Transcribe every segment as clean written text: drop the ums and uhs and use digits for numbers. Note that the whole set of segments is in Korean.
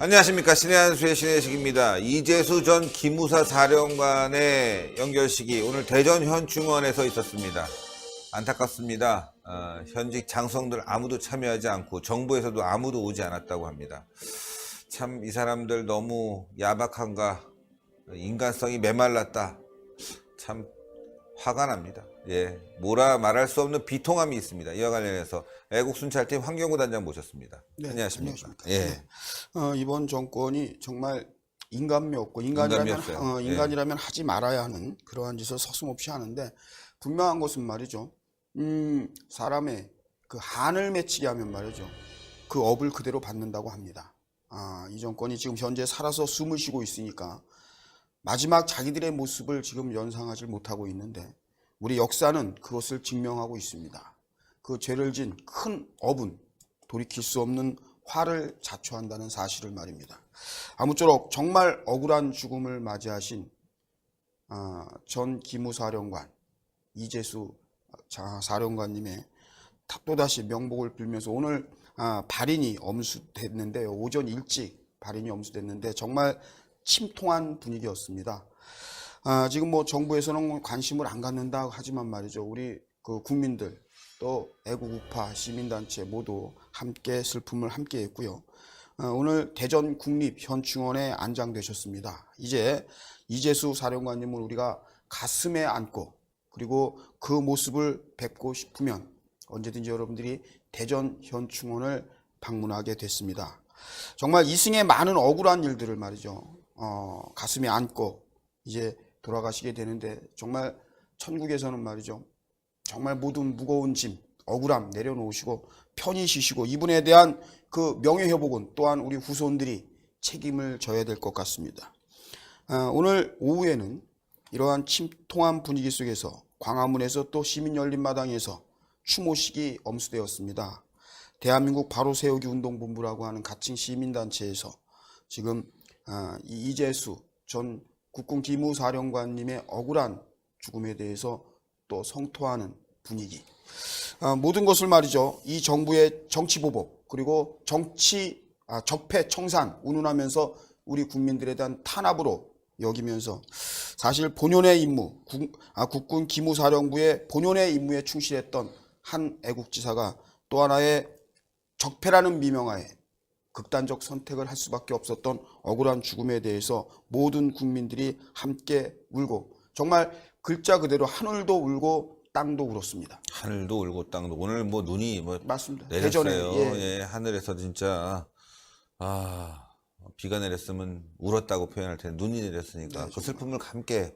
안녕하십니까. 신의 한수의 신의식입니다. 이재수 전 기무사 사령관의 연결식이 오늘 대전 현충원에서 있었습니다. 안타깝습니다. 현직 장성들 아무도 참여하지 않고 정부에서도 아무도 오지 않았다고 합니다. 참 이 사람들 너무 야박한가, 인간성이 메말랐다. 참 화가 납니다. 예, 뭐라 말할 수 없는 비통함이 있습니다. 이와 관련해서 애국순찰팀 황경우 단장 모셨습니다. 네, 안녕하십니까. 안녕하십니까. 예. 네. 이번 정권이 정말 인간미 없고 인간이라면 하지 말아야 하는 그러한 짓을 서슴없이 하는데, 분명한 것은 말이죠. 사람의 그 한을 맺히게 하면 말이죠. 그 업을 그대로 받는다고 합니다. 이 정권이 지금 현재 살아서 숨을 쉬고 있으니까 마지막 자기들의 모습을 지금 연상하지 못하고 있는데, 우리 역사는 그것을 증명하고 있습니다. 그 죄를 진 큰 업은 돌이킬 수 없는 화를 자초한다는 사실을 말입니다. 아무쪼록 정말 억울한 죽음을 맞이하신 전 기무사령관 이재수 사령관님의 또다시 명복을 빌면서 오늘 발인이 엄수됐는데요. 오전 일찍 발인이 엄수됐는데 정말 침통한 분위기였습니다. 지금 뭐 정부에서는 관심을 안 갖는다 하지만 말이죠. 우리 그 국민들 또 애국 우파 시민단체 모두 함께 슬픔을 함께 했고요. 오늘 대전 국립현충원에 안장되셨습니다. 이제 이재수 사령관님을 우리가 가슴에 안고, 그리고 그 모습을 뵙고 싶으면 언제든지 여러분들이 대전 현충원을 방문하게 됐습니다. 정말 이승의 많은 억울한 일들을 말이죠. 가슴에 안고 이제 돌아가시게 되는데, 정말 천국에서는 말이죠. 정말 모든 무거운 짐, 억울함 내려놓으시고 편히 쉬시고, 이분에 대한 그 명예회복은 또한 우리 후손들이 책임을 져야 될 것 같습니다. 오늘 오후에는 이러한 침통한 분위기 속에서 광화문에서 또 시민열린마당에서 추모식이 엄수되었습니다. 대한민국 바로세우기 운동본부라고 하는 가칭 시민단체에서 지금 이재수 전 국군 기무사령관님의 억울한 죽음에 대해서 또 성토하는 분위기, 모든 것을 말이죠. 이 정부의 정치보복 그리고 적폐 청산 운운하면서 우리 국민들에 대한 탄압으로 여기면서, 사실 본연의 임무, 국군 기무사령부의 본연의 임무에 충실했던 한 애국지사가 또 하나의 적폐라는 미명하에 극단적 선택을 할 수밖에 없었던 억울한 죽음에 대해서 모든 국민들이 함께 울고, 정말 글자 그대로 하늘도 울고 땅도 울었습니다. 하늘도 울고 땅도. 오늘 뭐 눈이 뭐 맞습니다. 내렸어요. 대전에, 예, 하늘에서 진짜 비가 내렸으면 울었다고 표현할 텐데 눈이 내렸으니까 네, 그 슬픔을 함께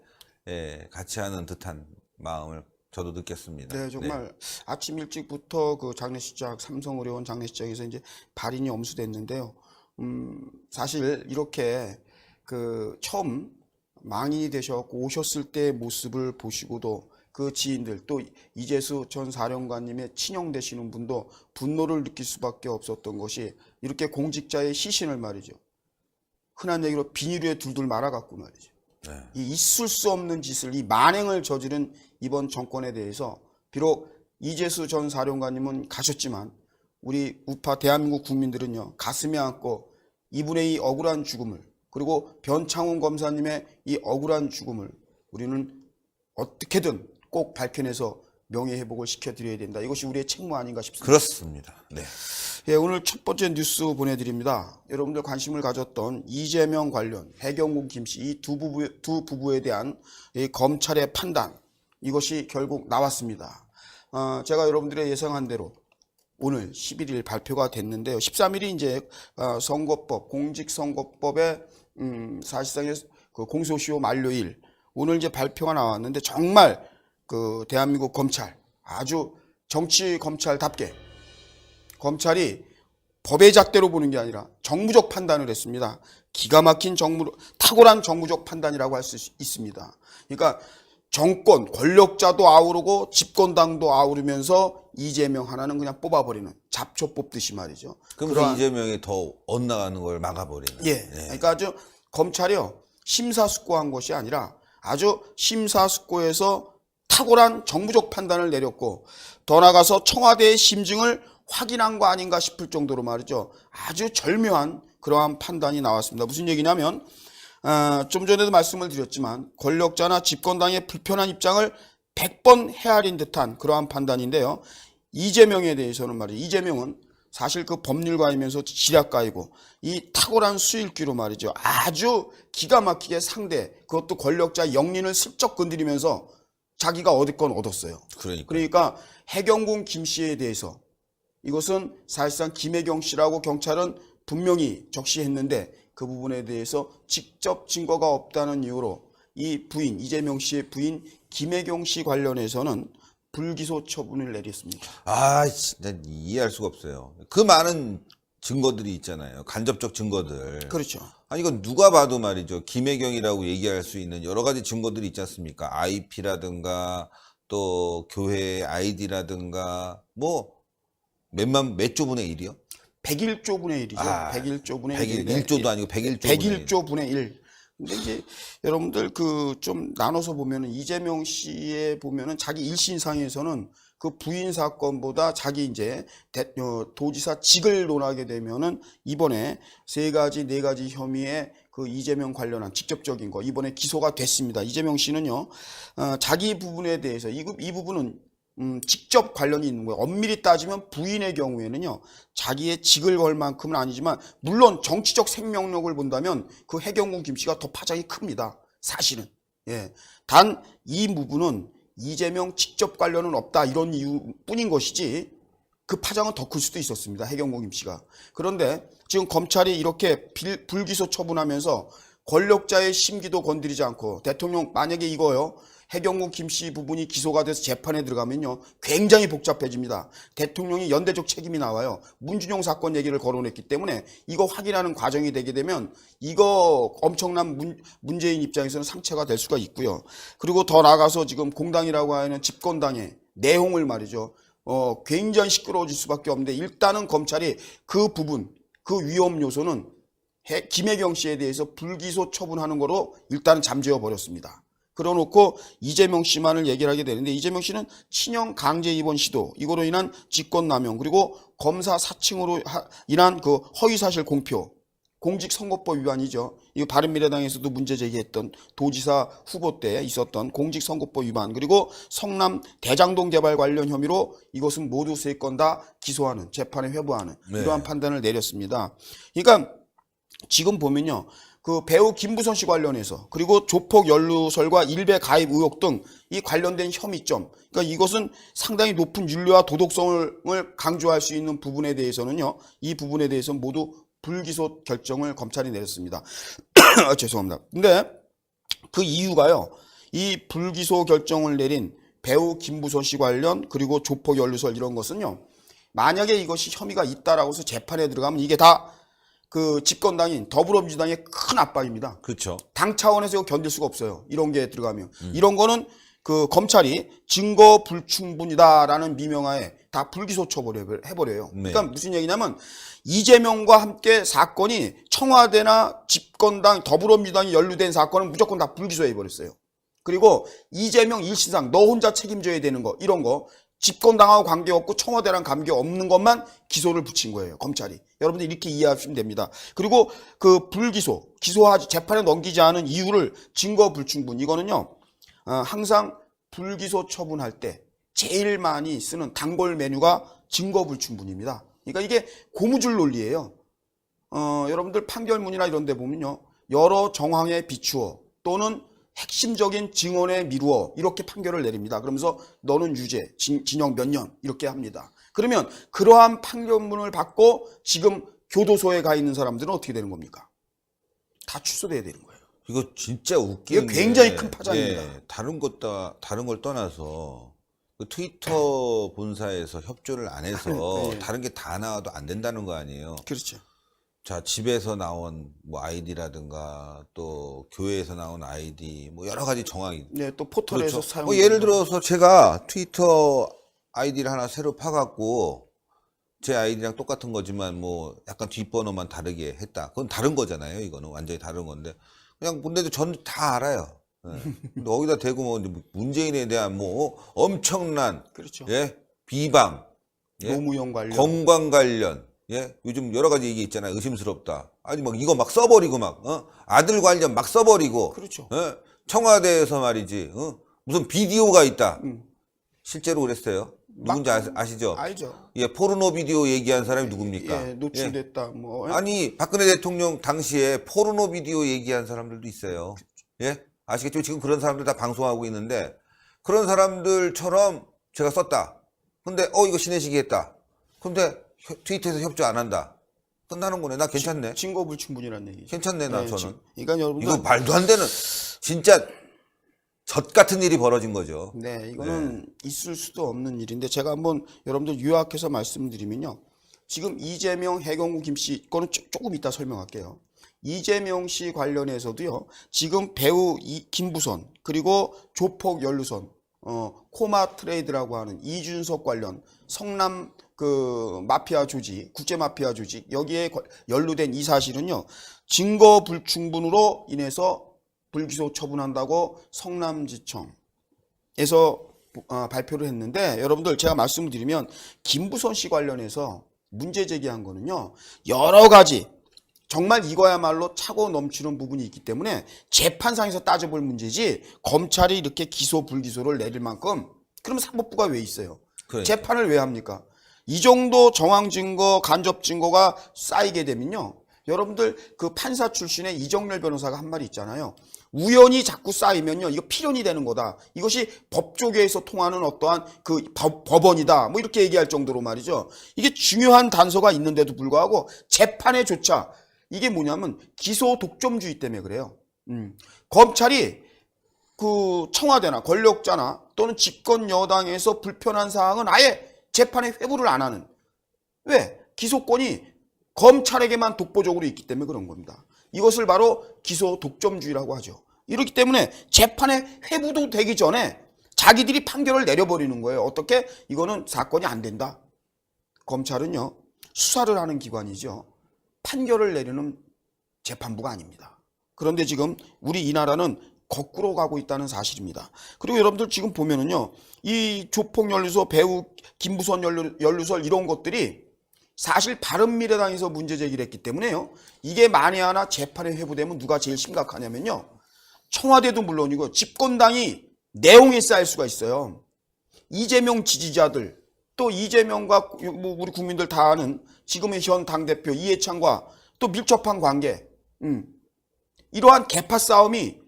같이 하는 듯한 마음을 저도 느꼈습니다. 네, 정말 아침 일찍부터 그 장례식장, 삼성의료원 장례식장에서 이제 발인이 엄수됐는데요. 사실 이렇게 그 처음 망인이 되셔갖고 오셨을 때의 모습을 보시고도 그 지인들, 또 이재수 전 사령관님의 친형 되시는 분도 분노를 느낄 수밖에 없었던 것이, 이렇게 공직자의 시신을 말이죠. 흔한 얘기로 비닐에 둘둘 말아갖고 말이죠. 이 있을 수 없는 짓을, 이 만행을 저지른 이번 정권에 대해서, 비록 이재수 전 사령관님은 가셨지만 우리 우파 대한민국 국민들은요, 가슴에 안고 이분의 이 억울한 죽음을, 그리고 변창훈 검사님의 이 억울한 죽음을 우리는 어떻게든 꼭 밝혀내서 명예회복을 시켜드려야 된다. 이것이 우리의 책무 아닌가 싶습니다. 그렇습니다. 네. 예, 오늘 첫 번째 뉴스 보내드립니다. 여러분들 관심을 가졌던 이재명 관련 해경국 김씨 이 두 부부에 대한 이 검찰의 판단, 이것이 결국 나왔습니다. 제가 여러분들의 예상한 대로 오늘 11일 발표가 됐는데요. 13일이 이제 선거법, 공직선거법의 사실상의 그 공소시효 만료일, 오늘 이제 발표가 나왔는데, 정말 그 대한민국 검찰, 아주 정치 검찰답게 검찰이 법의 잣대로 보는 게 아니라 정무적 판단을 했습니다. 기가 막힌 탁월한 정무적 판단이라고 할 수 있습니다. 그러니까 정권, 권력자도 아우르고 집권당도 아우르면서 이재명 하나는 그냥 뽑아버리는, 잡초 뽑듯이 말이죠. 그러면서 이재명이 더 엇나가는 걸 막아버리는. 예. 그러니까 아주 검찰이요, 심사숙고한 것이 아니라 아주 심사숙고해서 탁월한 정무적 판단을 내렸고, 더 나아가서 청와대의 심증을 확인한 거 아닌가 싶을 정도로 말이죠. 아주 절묘한 그러한 판단이 나왔습니다. 무슨 얘기냐면 좀 전에도 말씀을 드렸지만 권력자나 집권당의 불편한 입장을 100번 헤아린 듯한 그러한 판단인데요. 이재명에 대해서는 말이죠. 이재명은 사실 그 법률가이면서 지략가이고 이 탁월한 수일기로 말이죠. 아주 기가 막히게 상대, 그것도 권력자 영린을 슬쩍 건드리면서 자기가 얻을 건 얻었어요. 그러니까 해경군 김 씨에 대해서 이것은 사실상 김혜경 씨라고 경찰은 분명히 적시했는데 그 부분에 대해서 직접 증거가 없다는 이유로 이 부인, 이재명 씨의 부인 김혜경 씨 관련해서는 불기소 처분을 내렸습니다. 진짜 이해할 수가 없어요. 그 많은 증거들이 있잖아요. 간접적 증거들. 그렇죠. 아니 이건 누가 봐도 말이죠. 김혜경이라고 얘기할 수 있는 여러 가지 증거들이 있지 않습니까? IP라든가 또 교회 아이디라든가 뭐 몇 조분의 1이요? 101조 분의 1이죠. 101조 분의 1. 1조도 아니고 101조 101조 분의 1. 근데 이제 여러분들 그 좀 나눠서 보면은 이재명 씨의 보면은 자기 일신상에서는 그 부인 사건보다 자기 이제 도지사 직을 논하게 되면은 이번에 네 가지 혐의에 그 이재명 관련한 직접적인 거 이번에 기소가 됐습니다. 이재명 씨는요, 자기 부분에 대해서 이 부분은 직접 관련이 있는 거예요. 엄밀히 따지면 부인의 경우에는요, 자기의 직을 걸 만큼은 아니지만, 물론 정치적 생명력을 본다면 그 해경군 김 씨가 더 파장이 큽니다. 사실은. 예. 단, 이 부분은 이재명 직접 관련은 없다. 이런 이유뿐인 것이지, 그 파장은 더 클 수도 있었습니다. 해경군 김 씨가. 그런데 지금 검찰이 이렇게 불기소 처분하면서 권력자의 심기도 건드리지 않고, 대통령, 만약에 이거요, 해경군 김 씨 부분이 기소가 돼서 재판에 들어가면요, 굉장히 복잡해집니다. 대통령이 연대적 책임이 나와요. 문준용 사건 얘기를 거론했기 때문에 이거 확인하는 과정이 되게 되면 이거 엄청난 문재인 입장에서는 상처가 될 수가 있고요. 그리고 더 나아가서 지금 공당이라고 하는 집권당의 내용을 말이죠. 굉장히 시끄러워질 수밖에 없는데 일단은 검찰이 그 부분, 그 위험 요소는 김혜경 씨에 대해서 불기소 처분하는 거로 일단은 잠재워 버렸습니다. 그러놓고 이재명 씨만을 얘기를 하게 되는데 이재명 씨는 친형 강제 입원 시도 이거로 인한 직권남용 그리고 검사 사칭으로 인한 그 허위사실 공표 공직선거법 위반이죠. 이거 바른미래당에서도 문제 제기했던 도지사 후보 때 있었던 공직선거법 위반 그리고 성남 대장동 개발 관련 혐의로 이것은 모두 세 건 다 기소하는 재판에 회부하는 이러한 판단을 내렸습니다. 그러니까 지금 보면요. 그 배우 김부선 씨 관련해서 그리고 조폭 연루설과 일배 가입 의혹 등 이 관련된 혐의점 그러니까 이것은 상당히 높은 윤리와 도덕성을 강조할 수 있는 부분에 대해서는요. 이 부분에 대해서 모두 불기소 결정을 검찰이 내렸습니다. 죄송합니다. 근데 그 이유가요. 이 불기소 결정을 내린 배우 김부선 씨 관련 그리고 조폭 연루설 이런 것은요. 만약에 이것이 혐의가 있다라고 해서 재판에 들어가면 이게 다 그 집권당인 더불어민주당의 큰 압박입니다. 그렇죠. 당 차원에서 견딜 수가 없어요. 이런 게 들어가면. 이런 거는 그 검찰이 증거 불충분이다라는 미명하에 다 불기소 처벌해버려요. 그러니까 무슨 얘기냐면 이재명과 함께 사건이 청와대나 집권당 더불어민주당이 연루된 사건은 무조건 다 불기소해버렸어요. 그리고 이재명 일신상 너 혼자 책임져야 되는 거 이런 거 집권당하고 관계없고 청와대랑 관계없는 것만 기소를 붙인 거예요. 검찰이. 여러분들 이렇게 이해하시면 됩니다. 그리고 그 불기소, 기소하지 재판에 넘기지 않은 이유를 증거 불충분 이거는요. 항상 불기소 처분할 때 제일 많이 쓰는 단골 메뉴가 증거 불충분입니다. 그러니까 이게 고무줄 논리예요. 여러분들 판결문이나 이런 데 보면요. 여러 정황에 비추어 또는 핵심적인 증언에 미루어 이렇게 판결을 내립니다. 그러면서 너는 유죄, 징역 몇 년 이렇게 합니다. 그러면 그러한 판결문을 받고 지금 교도소에 가 있는 사람들은 어떻게 되는 겁니까? 다 출소돼야 되는 거예요. 이거 진짜 웃기는 이게 굉장히 큰 파장입니다. 다른 걸 떠나서 그 트위터 본사에서 협조를 안 해서 네. 다른 게 다 나와도 안 된다는 거 아니에요. 그렇죠. 자, 집에서 나온 뭐 아이디라든가 또 교회에서 나온 아이디 뭐 여러 가지 정황이. 네, 또 포털에서 그렇죠. 사용. 뭐 예를 들어서 제가 트위터 아이디를 하나 새로 파갖고 제 아이디랑 똑같은 거지만 뭐 약간 뒷번호만 다르게 했다. 그건 다른 거잖아요. 이거는 완전히 다른 건데 그냥 근데도 전 다 알아요. 예. 근데 거기다 대고 뭐 문재인에 대한 뭐 엄청난 그렇죠. 예 비방, 예? 노무현 관련, 건강 관련. 예, 요즘 여러 가지 얘기 있잖아요. 의심스럽다. 아니 막 이거 막 써버리고 막 아들 관련 막 써버리고. 그렇죠. 청와대에서 말이지. 무슨 비디오가 있다. 실제로 그랬어요. 누군지 아시죠? 알죠. 예, 포르노 비디오 얘기한 사람이 누굽니까? 예, 노출됐다. 뭐. 아니 박근혜 대통령 당시에 포르노 비디오 얘기한 사람들도 있어요. 예, 아시겠죠? 지금 그런 사람들 다 방송하고 있는데 그런 사람들처럼 제가 썼다. 근데 이거 신혜식이 했다. 근데 트위터에서 협조 안 한다. 끝나는 거네. 나 괜찮네. 증거 불충분이라는 얘기죠. 괜찮네 나 네, 저는. 그러니까 여러분들 이거 말도 안 되는 진짜 젖 같은 일이 벌어진 거죠. 네, 이거는 있을 수도 없는 일인데 제가 한번 여러분들 요약해서 말씀드리면요. 지금 이재명, 해경구, 김씨 거는 조금 이따 설명할게요. 이재명 씨 관련해서도요. 지금 배우 김부선 그리고 조폭 연루선 코마 트레이드라고 하는 이준석 관련 성남 그 마피아 조직, 국제 마피아 조직 여기에 연루된 이 사실은요. 증거 불충분으로 인해서 불기소 처분한다고 성남지청에서 발표를 했는데 여러분들 제가 말씀을 드리면 김부선 씨 관련해서 문제 제기한 거는요. 여러 가지 정말 이거야말로 차고 넘치는 부분이 있기 때문에 재판상에서 따져볼 문제지 검찰이 이렇게 기소 불기소를 내릴 만큼 그러면 사법부가 왜 있어요? 그러니까. 재판을 왜 합니까? 이 정도 정황 증거, 간접 증거가 쌓이게 되면요. 여러분들 그 판사 출신의 이정렬 변호사가 한 말이 있잖아요. 우연히 자꾸 쌓이면요. 이거 필연이 되는 거다. 이것이 법조계에서 통하는 어떠한 그 법원이다. 뭐 이렇게 얘기할 정도로 말이죠. 이게 중요한 단서가 있는데도 불구하고 재판에조차 이게 뭐냐면 기소 독점주의 때문에 그래요. 검찰이 그 청와대나 권력자나 또는 집권 여당에서 불편한 사항은 아예 재판에 회부를 안 하는. 왜? 기소권이 검찰에게만 독보적으로 있기 때문에 그런 겁니다. 이것을 바로 기소 독점주의라고 하죠. 이렇기 때문에 재판에 회부도 되기 전에 자기들이 판결을 내려버리는 거예요. 어떻게? 이거는 사건이 안 된다. 검찰은요. 수사를 하는 기관이죠. 판결을 내리는 재판부가 아닙니다. 그런데 지금 우리 이 나라는 거꾸로 가고 있다는 사실입니다. 그리고 여러분들 지금 보면은요. 이 조폭 연루소 배우 김부선 연루설 이런 것들이 사실 바른미래당에서 문제 제기를 했기 때문에요. 이게 만에 하나 재판에 회부되면 누가 제일 심각하냐면요. 청와대도 물론이고 집권당이 내용에 쌓일 수가 있어요. 이재명 지지자들 또 이재명과 우리 국민들 다 아는 지금의 현 당대표 이해찬과 또 밀접한 관계 이러한 계파 싸움이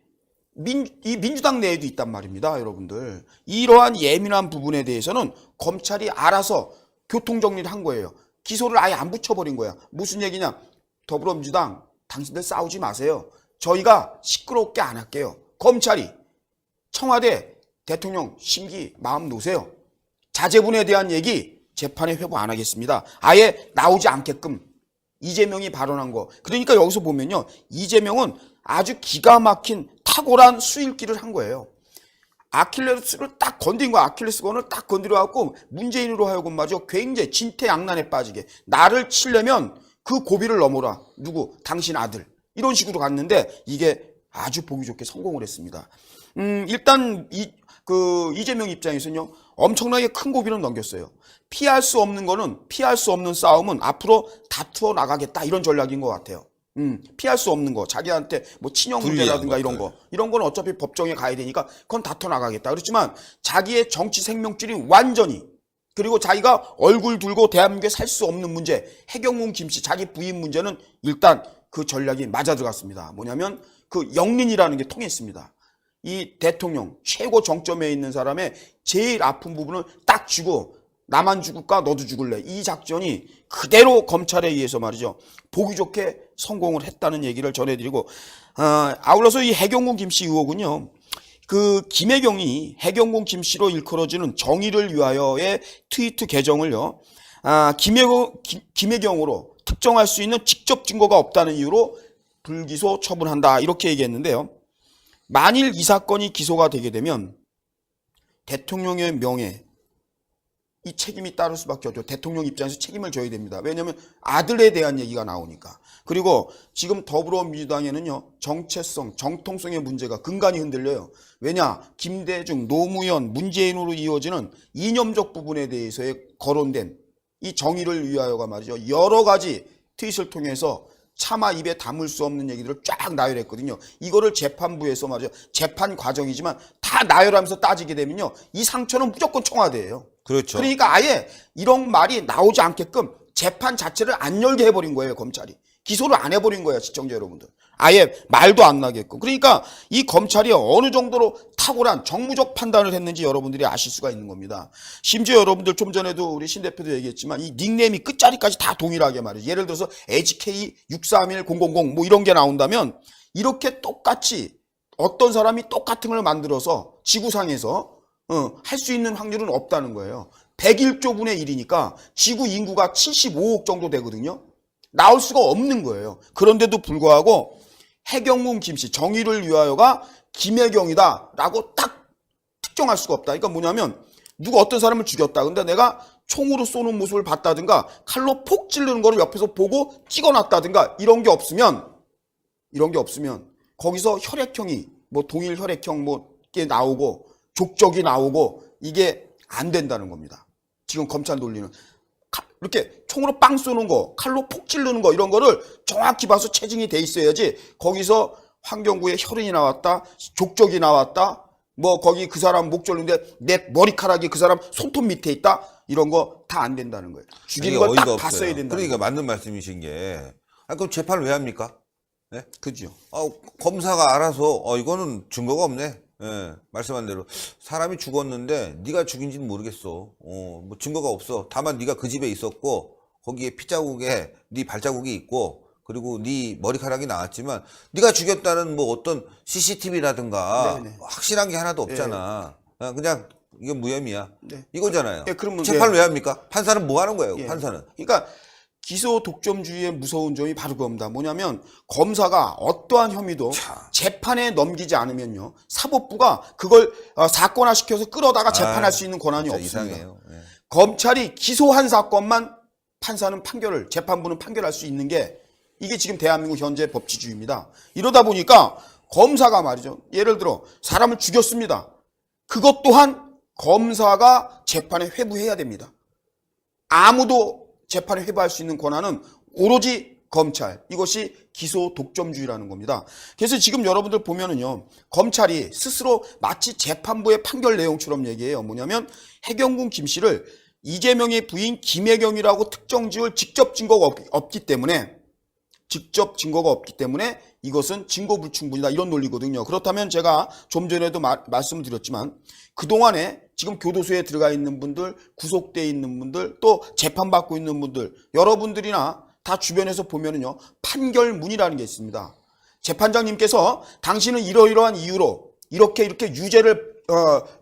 이 민주당 내에도 있단 말입니다. 여러분들. 이러한 예민한 부분에 대해서는 검찰이 알아서 교통정리를 한 거예요. 기소를 아예 안 붙여버린 거야. 무슨 얘기냐? 더불어민주당 당신들 싸우지 마세요. 저희가 시끄럽게 안 할게요. 검찰이 청와대 대통령 심기 마음 놓으세요. 자제분에 대한 얘기 재판에 회부 안 하겠습니다. 아예 나오지 않게끔 이재명이 발언한 거. 그러니까 여기서 보면요. 이재명은 아주 기가 막힌 탁월한 수일기를 한 거예요. 아킬레스를 딱 건드린 거야. 아킬레스건을 딱 건드려갖고 문재인으로 하여금 말이죠. 굉장히 진퇴양난에 빠지게. 나를 치려면 그 고비를 넘어라. 누구? 당신 아들. 이런 식으로 갔는데 이게 아주 보기 좋게 성공을 했습니다. 일단 이재명 입장에서는요. 엄청나게 큰 고비는 넘겼어요. 피할 수 없는 거는 피할 수 없는 싸움은 앞으로 다투어 나가겠다. 이런 전략인 것 같아요. 피할 수 없는 거, 자기한테 뭐 친형 문제라든가 이런 건 어차피 법정에 가야 되니까 그건 다퉈 나가겠다. 그렇지만 자기의 정치 생명줄이 완전히 그리고 자기가 얼굴 들고 대한민국에 살 수 없는 문제, 해경문 김씨 자기 부인 문제는 일단 그 전략이 맞아 들어갔습니다. 뭐냐면 그 영린이라는 게 통했습니다. 이 대통령 최고 정점에 있는 사람의 제일 아픈 부분을 딱 쥐고 나만 죽을까 너도 죽을래. 이 작전이 그대로 검찰에 의해서 말이죠. 보기 좋게 성공을 했다는 얘기를 전해드리고 아울러서 이 해경군 김씨 의혹은요. 그 김혜경이 해경군 김씨로 일컬어지는 정의를 위하여의 트위트 계정을요. 김혜경으로 특정할 수 있는 직접 증거가 없다는 이유로 불기소 처분한다. 이렇게 얘기했는데요. 만일 이 사건이 기소가 되게 되면 대통령의 명예 이 책임이 따를 수밖에 없죠. 대통령 입장에서 책임을 져야 됩니다. 왜냐하면 아들에 대한 얘기가 나오니까. 그리고 지금 더불어민주당에는요. 정체성, 정통성의 문제가 근간이 흔들려요. 왜냐? 김대중, 노무현, 문재인으로 이어지는 이념적 부분에 대해서의 거론된 이 정의를 위하여가 말이죠. 여러 가지 트윗을 통해서 차마 입에 담을 수 없는 얘기들을 쫙 나열했거든요. 이거를 재판부에서 말이죠. 재판 과정이지만 다 나열하면서 따지게 되면요. 이 상처는 무조건 청와대예요. 그렇죠. 그러니까 아예 이런 말이 나오지 않게끔 재판 자체를 안 열게 해버린 거예요. 검찰이. 기소를 안 해버린 거예요. 시청자 여러분들. 아예 말도 안 나게끔. 그러니까 이 검찰이 어느 정도로 탁월한 정무적 판단을 했는지 여러분들이 아실 수가 있는 겁니다. 심지어 여러분들 좀 전에도 우리 신 대표도 얘기했지만 이 닉네임이 끝자리까지 다 동일하게 말이죠. 예를 들어서 HK631000 뭐 이런 게 나온다면 이렇게 똑같이 어떤 사람이 똑같은 걸 만들어서 지구상에서 할 수 있는 확률은 없다는 거예요. 101조 분의 1이니까 지구 인구가 75억 정도 되거든요. 나올 수가 없는 거예요. 그런데도 불구하고 해경문 김씨 정의를 위하여가 김혜경이다라고 딱 특정할 수가 없다. 그러니까 뭐냐면 누가 어떤 사람을 죽였다. 근데 내가 총으로 쏘는 모습을 봤다든가 칼로 폭 찌르는 거를 옆에서 보고 찍어놨다든가 이런 게 없으면 거기서 혈액형이 뭐 동일 혈액형 뭐 이게 나오고 족적이 나오고 이게 안 된다는 겁니다. 지금 검찰 논리는. 이렇게 총으로 빵 쏘는 거, 칼로 폭 찌르는 거 이런 거를 정확히 봐서 체증이 돼 있어야지 거기서 환경부에 혈흔이 나왔다, 족적이 나왔다, 뭐 거기 그 사람 목 졸는데 내 머리카락이 그 사람 손톱 밑에 있다 이런 거 다 안 된다는 거예요. 죽이는 걸 딱 봤어야 된다. 그러니까 맞는 말씀이신 게 그럼 재판을 왜 합니까? 네? 그죠. 검사가 알아서 이거는 증거가 없네. 예, 말씀한 대로 사람이 죽었는데 네가 죽인지는 모르겠어. 뭐 증거가 없어. 다만 네가 그 집에 있었고 거기에 핏자국에 네 발자국이 있고 그리고 네 머리카락이 나왔지만 네가 죽였다는 뭐 어떤 CCTV라든가 네네. 확실한 게 하나도 없잖아. 그냥 이게 무혐의야. 네. 이거잖아요. 그러면 재판을 왜 합니까? 판사는 뭐 하는 거예요? 예. 판사는. 그러니까 기소 독점주의의 무서운 점이 바로 그겁니다. 뭐냐면 검사가 어떠한 혐의도 재판에 넘기지 않으면요. 사법부가 그걸 사건화 시켜서 끌어다가 재판할 수 있는 권한이 없습니다. 이상해요. 예. 검찰이 기소한 사건만 판사는 재판부는 판결할 수 있는 게 이게 지금 대한민국 현재 법치주의입니다. 이러다 보니까 검사가 말이죠. 예를 들어 사람을 죽였습니다. 그것 또한 검사가 재판에 회부해야 됩니다. 아무도 재판에 회부할 수 있는 권한은 오로지 검찰. 이것이 기소 독점주의라는 겁니다. 그래서 지금 여러분들 보면은요. 검찰이 스스로 마치 재판부의 판결 내용처럼 얘기해요. 뭐냐면 해경군 김씨를 이재명의 부인 김혜경이라고 특정 지을 직접 증거가 없기 때문에 이것은 증거 불충분이다. 이런 논리거든요. 그렇다면 제가 좀 전에도 말씀드렸지만 그동안에 지금 교도소에 들어가 있는 분들, 구속돼 있는 분들, 또 재판받고 있는 분들, 여러분들이나 다 주변에서 보면은요, 판결문이라는 게 있습니다. 재판장님께서 당신은 이러이러한 이유로 이렇게 유죄를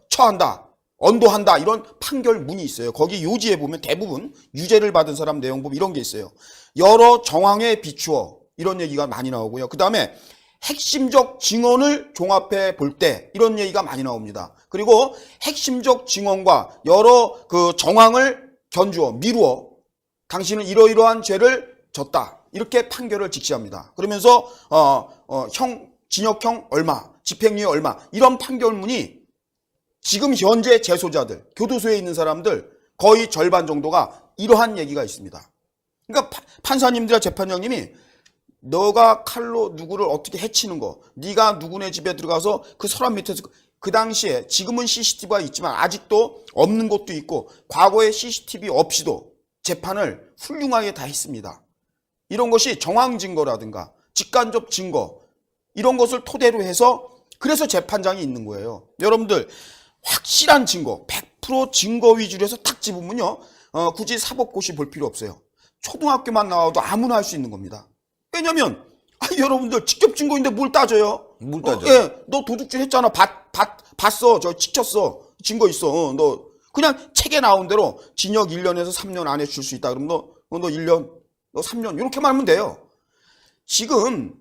처한다, 언도한다, 이런 판결문이 있어요. 거기 요지에 보면 대부분 유죄를 받은 사람 내용 보면 이런 게 있어요. 여러 정황에 비추어 이런 얘기가 많이 나오고요. 그 다음에 핵심적 증언을 종합해 볼 때 이런 얘기가 많이 나옵니다. 그리고 핵심적 증언과 여러 그 정황을 견주어 미루어 당신은 이러이러한 죄를 졌다. 이렇게 판결을 직시합니다. 그러면서 징역형 얼마, 집행유예 얼마 이런 판결문이 지금 현재 재소자들, 교도소에 있는 사람들 거의 절반 정도가 이러한 얘기가 있습니다. 그러니까 판사님들과 재판장님이 너가 칼로 누구를 어떻게 해치는 거, 네가 누구네 집에 들어가서 그 서랍 밑에서 그 당시에 지금은 CCTV가 있지만 아직도 없는 곳도 있고 과거에 CCTV 없이도 재판을 훌륭하게 다 했습니다. 이런 것이 정황 증거라든가 직간접 증거 이런 것을 토대로 해서 그래서 재판장이 있는 거예요. 여러분들 확실한 증거 100% 증거 위주로 해서 딱 집으면요 굳이 사법고시 볼 필요 없어요. 초등학교만 나와도 아무나 할 수 있는 겁니다. 왜냐면 여러분들 직접 증거인데 뭘 따져요? 뭘 따져? 너 도둑질 했잖아. 봤어. 저 찍혔어. 증거 있어. 너 그냥 책에 나온 대로 징역 1년에서 3년 안에 줄 수 있다. 그럼 너 1년, 너 3년 이렇게만 하면 돼요. 지금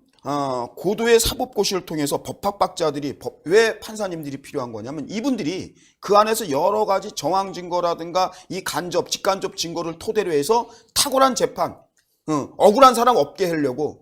고도의 사법고시를 통해서 법학박자들이 왜 판사님들이 필요한 거냐면 이분들이 그 안에서 여러 가지 정황 증거라든가 이 직간접 증거를 토대로 해서 탁월한 재판, 억울한 사람 없게 하려고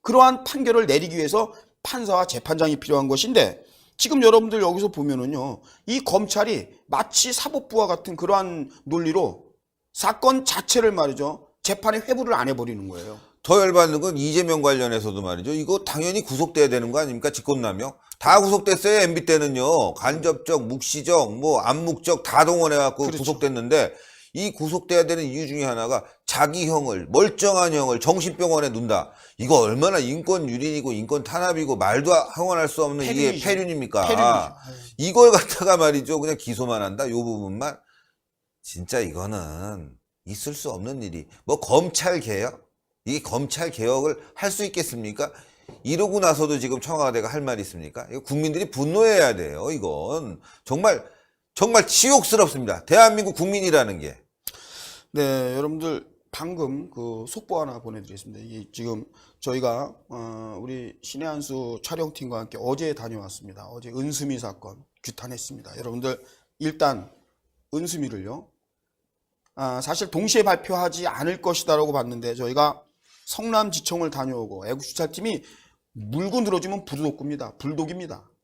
그러한 판결을 내리기 위해서 판사와 재판장이 필요한 것인데 지금 여러분들 여기서 보면은요 이 검찰이 마치 사법부와 같은 그러한 논리로 사건 자체를 말이죠. 재판에 회부를 안 해버리는 거예요. 더 열받는 건 이재명 관련해서도 말이죠. 이거 당연히 구속돼야 되는 거 아닙니까? 직권남용. 다 구속됐어요. MB 때는요. 간접적, 묵시적, 뭐 암묵적 다 동원해갖고 그렇죠. 구속됐는데 이 구속돼야 되는 이유 중에 하나가 자기 형을, 멀쩡한 형을 정신병원에 둔다. 이거 얼마나 인권 유린이고 인권 탄압이고 말도 형언할 수 없는 이게 폐륜이죠. 폐륜입니까? 폐륜이죠. 이걸 갖다가 말이죠. 그냥 기소만 한다. 요 부분만. 진짜 이거는 있을 수 없는 일이. 뭐 검찰 개혁? 이게 검찰 개혁을 할 수 있겠습니까? 이러고 나서도 지금 청와대가 할 말이 있습니까? 이거 국민들이 분노해야 돼요. 이건 정말 치욕스럽습니다. 대한민국 국민이라는 게. 네, 여러분들 방금 그 속보 하나 보내드리겠습니다. 이게 지금 저희가 우리 신의 한수 촬영팀과 함께 어제 다녀왔습니다. 어제 은수미 사건 규탄했습니다. 여러분들 일단 은수미를요. 사실 동시에 발표하지 않을 것이다라고 봤는데 저희가 성남지청을 다녀오고 애국수사팀이 물고 늘어지면 불독입니다.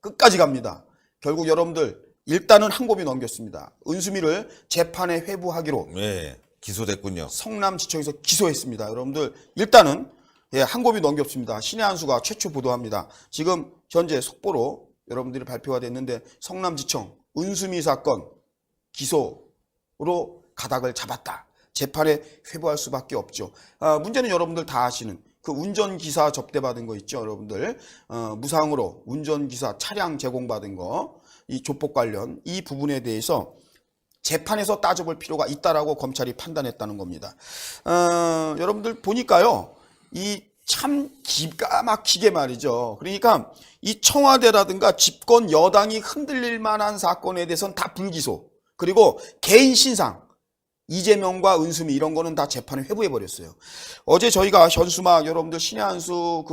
끝까지 갑니다. 결국 여러분들 일단은 한 곱이 넘겼습니다. 은수미를 재판에 회부하기로 네, 기소됐군요. 성남지청에서 기소했습니다. 여러분들 일단은 한 곱이 넘겼습니다. 신의 한수가 최초 보도합니다. 지금 현재 속보로 여러분들이 발표가 됐는데 성남지청 은수미 사건 기소로 가닥을 잡았다. 재판에 회부할 수밖에 없죠. 문제는 여러분들 다 아시는 그 운전기사 접대받은 거 있죠. 여러분들 무상으로 운전기사 차량 제공받은 거 이 조폭 관련 이 부분에 대해서 재판에서 따져볼 필요가 있다라고 검찰이 판단했다는 겁니다. 여러분들 보니까요. 이 참 기가 막히게 말이죠. 그러니까 이 청와대라든가 집권 여당이 흔들릴 만한 사건에 대해서는 다 불기소. 그리고 개인 신상 이재명과 은수미 이런 거는 다 재판에 회부해버렸어요. 어제 저희가 현수막 여러분들 신의 한수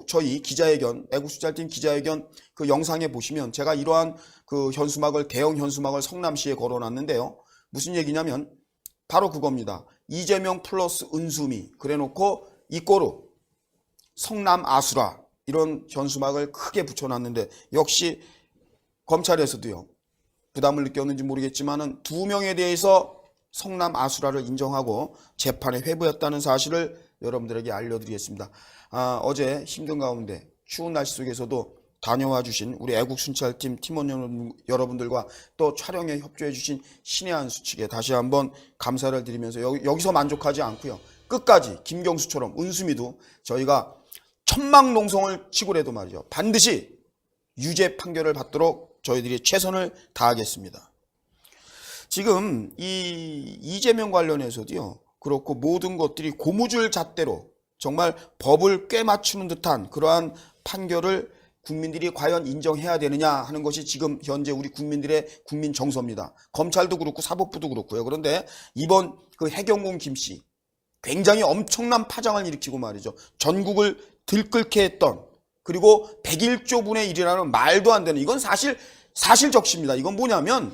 저희 기자회견 애국수사팀 기자회견 그 영상에 보시면 제가 이러한 그 현수막을 대형 현수막을 성남시에 걸어놨는데요. 무슨 얘기냐면 바로 그겁니다. 이재명 플러스 은수미 그래놓고 이꼬르 성남 아수라 이런 현수막을 크게 붙여놨는데 역시 검찰에서도요. 부담을 느꼈는지 모르겠지만은 2명에 대해서 성남 아수라를 인정하고 재판에 회부했다는 사실을 여러분들에게 알려드리겠습니다. 어제 힘든 가운데 추운 날씨 속에서도 다녀와 주신 우리 애국순찰팀 팀원 여러분들과 또 촬영에 협조해 주신 신의 한수 측에 다시 한번 감사를 드리면서 여기서 만족하지 않고요. 끝까지 김경수처럼 은수미도 저희가 천막농성을 치고라도 말이죠. 반드시 유죄 판결을 받도록 저희들이 최선을 다하겠습니다. 지금 이 이재명 관련해서도요. 그렇고 모든 것들이 고무줄 잣대로 정말 법을 꿰맞추는 듯한 그러한 판결을 국민들이 과연 인정해야 되느냐 하는 것이 지금 현재 우리 국민들의 국민 정서입니다. 검찰도 그렇고 사법부도 그렇고요. 그런데 이번 그 해경공 김씨 굉장히 엄청난 파장을 일으키고 말이죠. 전국을 들끓게 했던 그리고 101조 분의 1이라는 말도 안 되는 이건 사실적시입니다. 이건 뭐냐면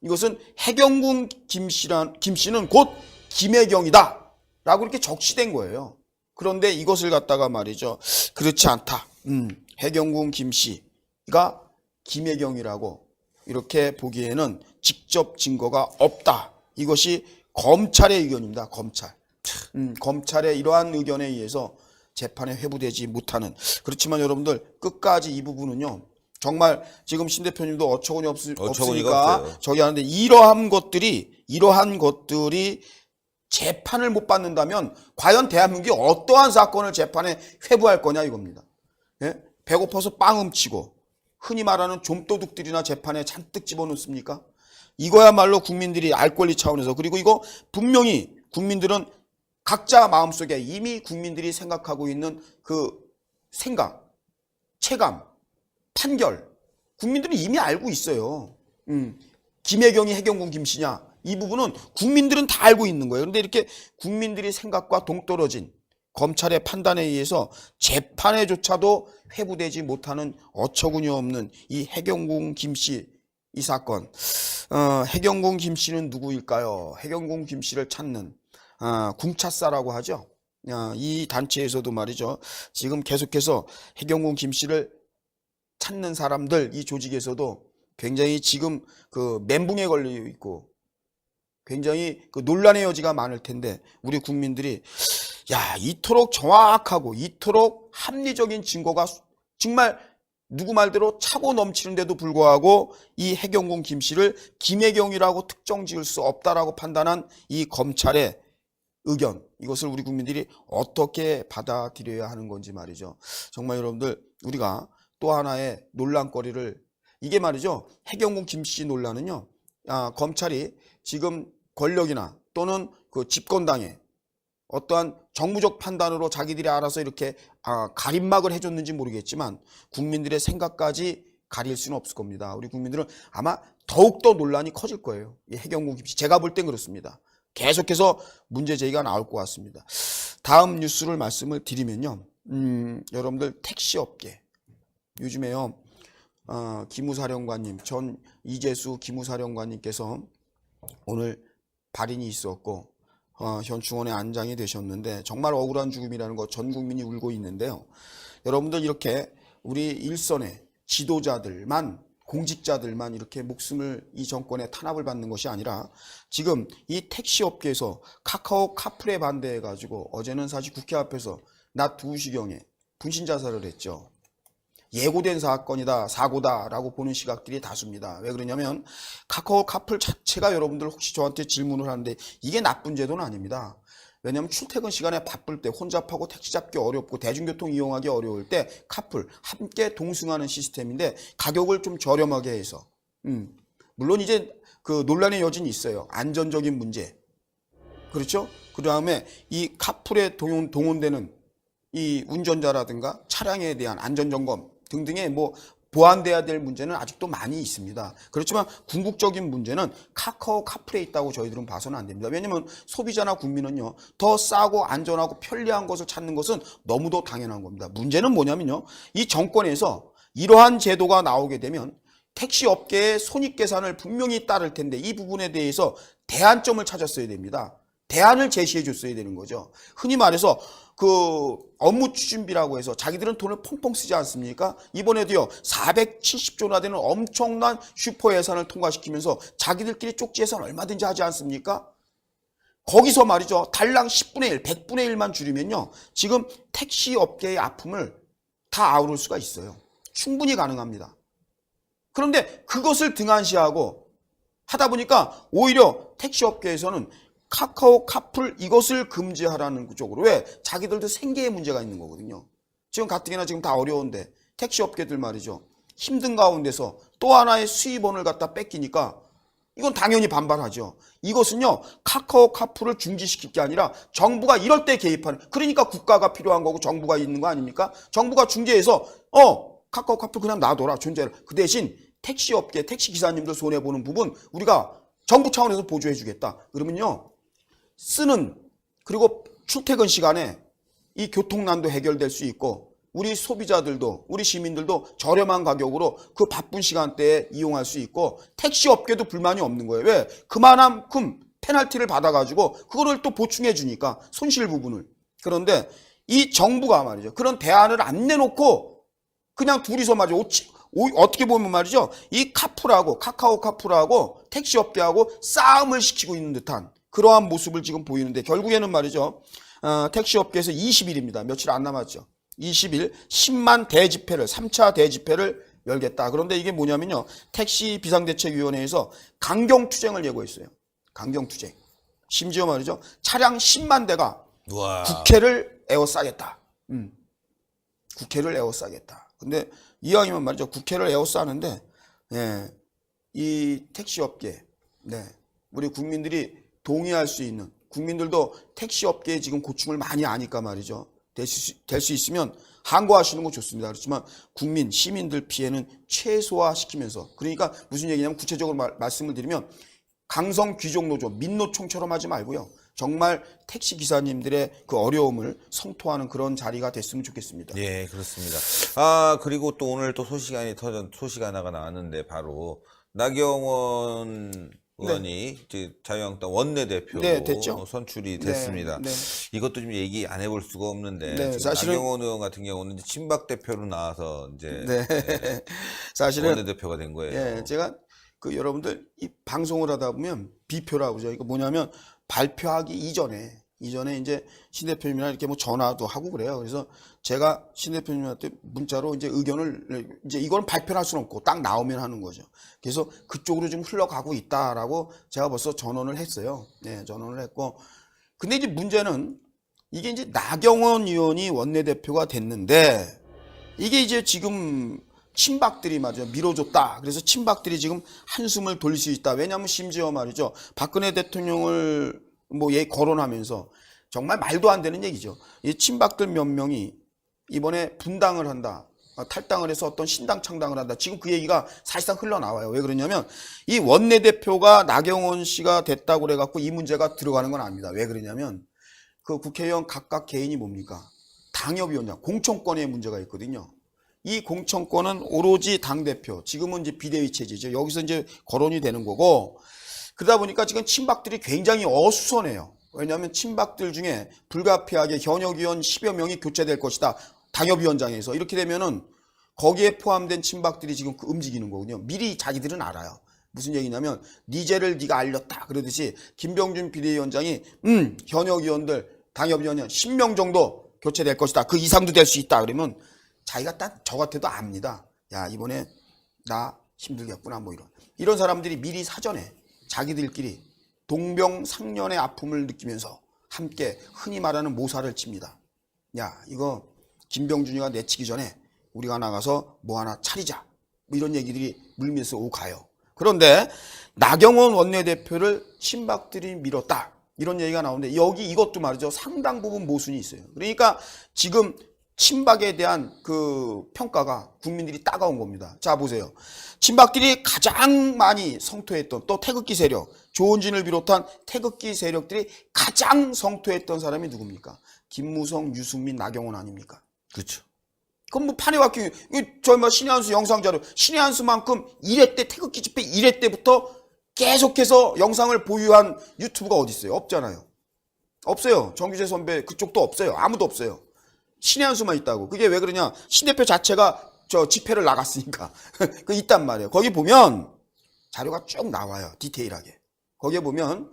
이것은 해경궁 김씨는 곧 김혜경이다 라고 이렇게 적시된 거예요. 그런데 이것을 갖다가 말이죠. 그렇지 않다. 해경궁 김씨가 김혜경이라고 이렇게 보기에는 직접 증거가 없다. 이것이 검찰의 의견입니다. 검찰의 이러한 의견에 의해서 재판에 회부되지 못하는 그렇지만 여러분들 끝까지 이 부분은요. 정말 지금 신 대표님도 어처구니 없으니까 저기 하는데 이러한 것들이 재판을 못 받는다면 과연 대한민국이 어떠한 사건을 재판에 회부할 거냐 이겁니다. 예? 배고파서 빵 훔치고 흔히 말하는 좀도둑들이나 재판에 잔뜩 집어넣습니까? 이거야말로 국민들이 알 권리 차원에서 그리고 이거 분명히 국민들은 각자 마음속에 이미 국민들이 생각하고 있는 그 생각, 체감, 판결 국민들은 이미 알고 있어요. 김혜경이 해경궁 김씨냐 이 부분은 국민들은 다 알고 있는 거예요. 그런데 이렇게 국민들이 생각과 동떨어진 검찰의 판단에 의해서 재판에조차도 회부되지 못하는 어처구니 없는 이 해경궁 김씨 이 사건. 해경궁 김씨는 누구일까요? 해경궁 김씨를 찾는 궁차사라고 하죠. 이 단체에서도 말이죠. 지금 계속해서 해경궁 김씨를 찾는 사람들 이 조직에서도 굉장히 지금 그 멘붕에 걸려 있고 굉장히 그 논란의 여지가 많을 텐데 우리 국민들이 야, 이토록 정확하고 이토록 합리적인 증거가 정말 누구 말대로 차고 넘치는데도 불구하고 이 해경군 김 씨를 김혜경이라고 특정 지을 수 없다라고 판단한 이 검찰의 의견, 이것을 우리 국민들이 어떻게 받아들여야 하는 건지 말이죠. 정말 여러분들, 우리가 또 하나의 논란거리를, 이게 말이죠, 해경군 김 씨 논란은요, 검찰이 지금 권력이나 또는 그 집권당에 어떠한 정무적 판단으로 자기들이 알아서 이렇게 가림막을 해줬는지 모르겠지만 국민들의 생각까지 가릴 수는 없을 겁니다. 우리 국민들은 아마 더욱더 논란이 커질 거예요. 이 해경군 김 씨, 제가 볼 땐 그렇습니다. 계속해서 문제 제기가 나올 것 같습니다. 다음 뉴스를 말씀을 드리면요, 여러분들 택시업계 요즘에요, 기무사령관님, 전 이재수 기무사령관님께서 오늘 발인이 있었고 현충원에 안장이 되셨는데 정말 억울한 죽음이라는 거 전 국민이 울고 있는데요. 여러분들, 이렇게 우리 일선의 지도자들만, 공직자들만 이렇게 목숨을 이 정권에 탄압을 받는 것이 아니라 지금 이 택시업계에서 카카오 카풀에 반대해가지고 어제는 사실 국회 앞에서 낮 2시경에 분신자살을 했죠. 예고된 사건이다, 사고다라고 보는 시각들이 다수입니다. 왜 그러냐면 카카오 카풀 자체가, 여러분들 혹시 저한테 질문을 하는데 이게 나쁜 제도는 아닙니다. 왜냐하면 출퇴근 시간에 바쁠 때 혼잡하고 택시 잡기 어렵고 대중교통 이용하기 어려울 때 카풀 함께 동승하는 시스템인데 가격을 좀 저렴하게 해서 물론 이제 그 논란의 여지는 있어요. 안전적인 문제, 그렇죠? 그 다음에 이 카풀에 동원되는 이 운전자라든가 차량에 대한 안전점검 등등의 뭐 보완돼야 될 문제는 아직도 많이 있습니다. 그렇지만 궁극적인 문제는 카카오 카풀에 있다고 저희들은 봐서는 안 됩니다. 왜냐하면 소비자나 국민은요, 더 싸고 안전하고 편리한 것을 찾는 것은 너무도 당연한 겁니다. 문제는 뭐냐면요, 이 정권에서 이러한 제도가 나오게 되면 택시 업계의 손익계산을 분명히 따를 텐데 이 부분에 대해서 대안점을 찾았어야 됩니다. 대안을 제시해 줬어야 되는 거죠. 흔히 말해서 그 업무 추진비라고 해서 자기들은 돈을 펑펑 쓰지 않습니까? 이번에도요, 470조나 되는 엄청난 슈퍼 예산을 통과시키면서 자기들끼리 쪽지 예산 얼마든지 하지 않습니까? 거기서 말이죠, 달랑 10분의 1, 100분의 1만 줄이면요, 지금 택시 업계의 아픔을 다 아우를 수가 있어요. 충분히 가능합니다. 그런데 그것을 등한시하고 하다 보니까 오히려 택시 업계에서는 카카오 카풀 이것을 금지하라는 쪽으로, 왜? 자기들도 생계에 문제가 있는 거거든요. 지금 가뜩이나 지금 다 어려운데 택시 업계들 말이죠, 힘든 가운데서 또 하나의 수입원을 갖다 뺏기니까 이건 당연히 반발하죠. 이것은요, 카카오 카풀을 중지시킬 게 아니라 정부가 이럴 때 개입하는, 그러니까 국가가 필요한 거고 정부가 있는 거 아닙니까? 정부가 중재해서 카카오 카풀 그냥 놔둬라, 존재를. 그 대신 택시 업계, 택시 기사님들 손해보는 부분 우리가 정부 차원에서 보조해 주겠다. 그러면요, 쓰는, 그리고 출퇴근 시간에 이 교통난도 해결될 수 있고 우리 소비자들도, 우리 시민들도 저렴한 가격으로 그 바쁜 시간대에 이용할 수 있고 택시 업계도 불만이 없는 거예요. 왜? 그만큼 페널티를 받아가지고 그거를 또 보충해 주니까, 손실 부분을. 그런데 이 정부가 말이죠, 그런 대안을 안 내놓고 그냥 둘이서 말이죠, 어떻게 보면 말이죠, 이 카풀하고, 카카오 카풀하고 택시 업계하고 싸움을 시키고 있는 듯한 그러한 모습을 지금 보이는데, 결국에는 말이죠, 택시 업계에서 20일입니다. 며칠 안 남았죠. 20일 10만 대집회를, 3차 대집회를 열겠다. 그런데 이게 뭐냐면요, 택시 비상대책위원회에서 강경투쟁을 예고했어요. 강경투쟁. 심지어 말이죠, 차량 10만 대가 우와. 국회를 에워싸겠다. 국회를 에워싸겠다. 근데 이왕이면 말이죠, 국회를 에워싸는데, 이 택시 업계, 우리 국민들이 동의할 수 있는, 국민들도 택시 업계에 지금 고충을 많이 아니까 말이죠, 될 수 있으면 항거하시는 거 좋습니다. 그렇지만 국민, 시민들 피해는 최소화시키면서, 그러니까 무슨 얘기냐면, 구체적으로 말씀을 드리면 강성 귀족노조, 민노총처럼 하지 말고요, 정말 택시 기사님들의 그 어려움을 성토하는 그런 자리가 됐으면 좋겠습니다. 예, 그렇습니다. 그리고 또 오늘 또 소식 하나가 나왔는데, 바로 나경원 의원이 이제 자유한국당 원내대표로 됐죠. 선출이 됐습니다. 이것도 좀 얘기 안 해볼 수가 없는데, 사실은 나경원 의원 같은 경우는 이제 친박 대표로 나와서 이제 사실은 원내대표가 된 거예요. 제가 그 여러분들 이 방송을 하다 보면 비표라고 그러죠. 이거 뭐냐면 발표하기 이전에 이제 신 대표님이랑 이렇게 뭐 전화도 하고 그래요. 그래서 제가 신 대표님한테 문자로 이제 의견을 이제 이거는 발표를 할 수는 없고 딱 나오면 하는 거죠. 그래서 그쪽으로 좀 흘러가고 있다라고 제가 벌써 전언을 했어요. 네, 전언을 했고. 근데 이제 문제는 이게 이제 나경원 의원이 원내대표가 됐는데 이게 이제 지금 친박들이 말이죠. 밀어줬다. 그래서 친박들이 지금 한숨을 돌릴 수 있다. 왜냐하면 심지어 말이죠. 박근혜 대통령을 뭐 거론하면서 정말 말도 안 되는 얘기죠. 이 친박들 몇 명이 이번에 분당을 한다. 탈당을 해서 어떤 신당 창당을 한다. 지금 그 얘기가 사실상 흘러나와요. 왜 그러냐면 이 원내대표가 나경원 씨가 됐다고 그래갖고 이 문제가 들어가는 건 아닙니다. 왜 그러냐면 그 국회의원 각각 개인이 뭡니까? 당협위원장, 공천권의 문제가 있거든요. 이 공천권은 오로지 당대표, 지금은 이제 비대위 체제죠. 여기서 이제 거론이 되는 거고, 그러다 보니까 지금 친박들이 굉장히 어수선해요. 왜냐하면 친박들 중에 불가피하게 현역위원 10여 명이 교체될 것이다. 당협위원장에서. 이렇게 되면은 거기에 포함된 친박들이 지금 움직이는 거거든요. 미리 자기들은 알아요. 무슨 얘기냐면 네 죄를 네가 알렸다. 그러듯이 김병준 비대위원장이 현역위원들, 당협위원장 10명 정도 교체될 것이다. 그 이상도 될 수 있다. 그러면 자기가 딱 저 같아도 압니다. 야, 이번에 나 힘들겠구나. 뭐 이런 사람들이 미리 사전에 자기들끼리 동병상련의 아픔을 느끼면서 함께 흔히 말하는 모사를 칩니다. 야, 이거 김병준이가 내치기 전에 우리가 나가서 뭐 하나 차리자. 뭐 이런 얘기들이 물밀면서 오가요. 그런데 나경원 원내대표를 친박들이 밀었다. 이런 얘기가 나오는데 여기 이것도 말이죠. 상당 부분 모순이 있어요. 그러니까 지금 친박에 대한 그 평가가 국민들이 따가운 겁니다. 자, 보세요. 친박들이 가장 많이 성토했던 또 태극기 세력, 조원진을 비롯한 태극기 세력들이 가장 성토했던 사람이 누굽니까? 김무성, 유승민, 나경원 아닙니까? 그렇죠. 그럼 뭐 판에 박힌 저 뭐 신의 한수 영상 자료, 신의 한수만큼 1회 때 태극기 집회 1회 때부터 계속해서 영상을 보유한 유튜브가 어디 있어요? 없잖아요. 없어요. 정규재 선배 그쪽도 없어요. 아무도 없어요. 신의 한수만 있다고. 그게 왜 그러냐? 신 대표 자체가 저 집회를 나갔으니까. 그 있단 말이에요. 거기 보면 자료가 쭉 나와요. 디테일하게. 거기에 보면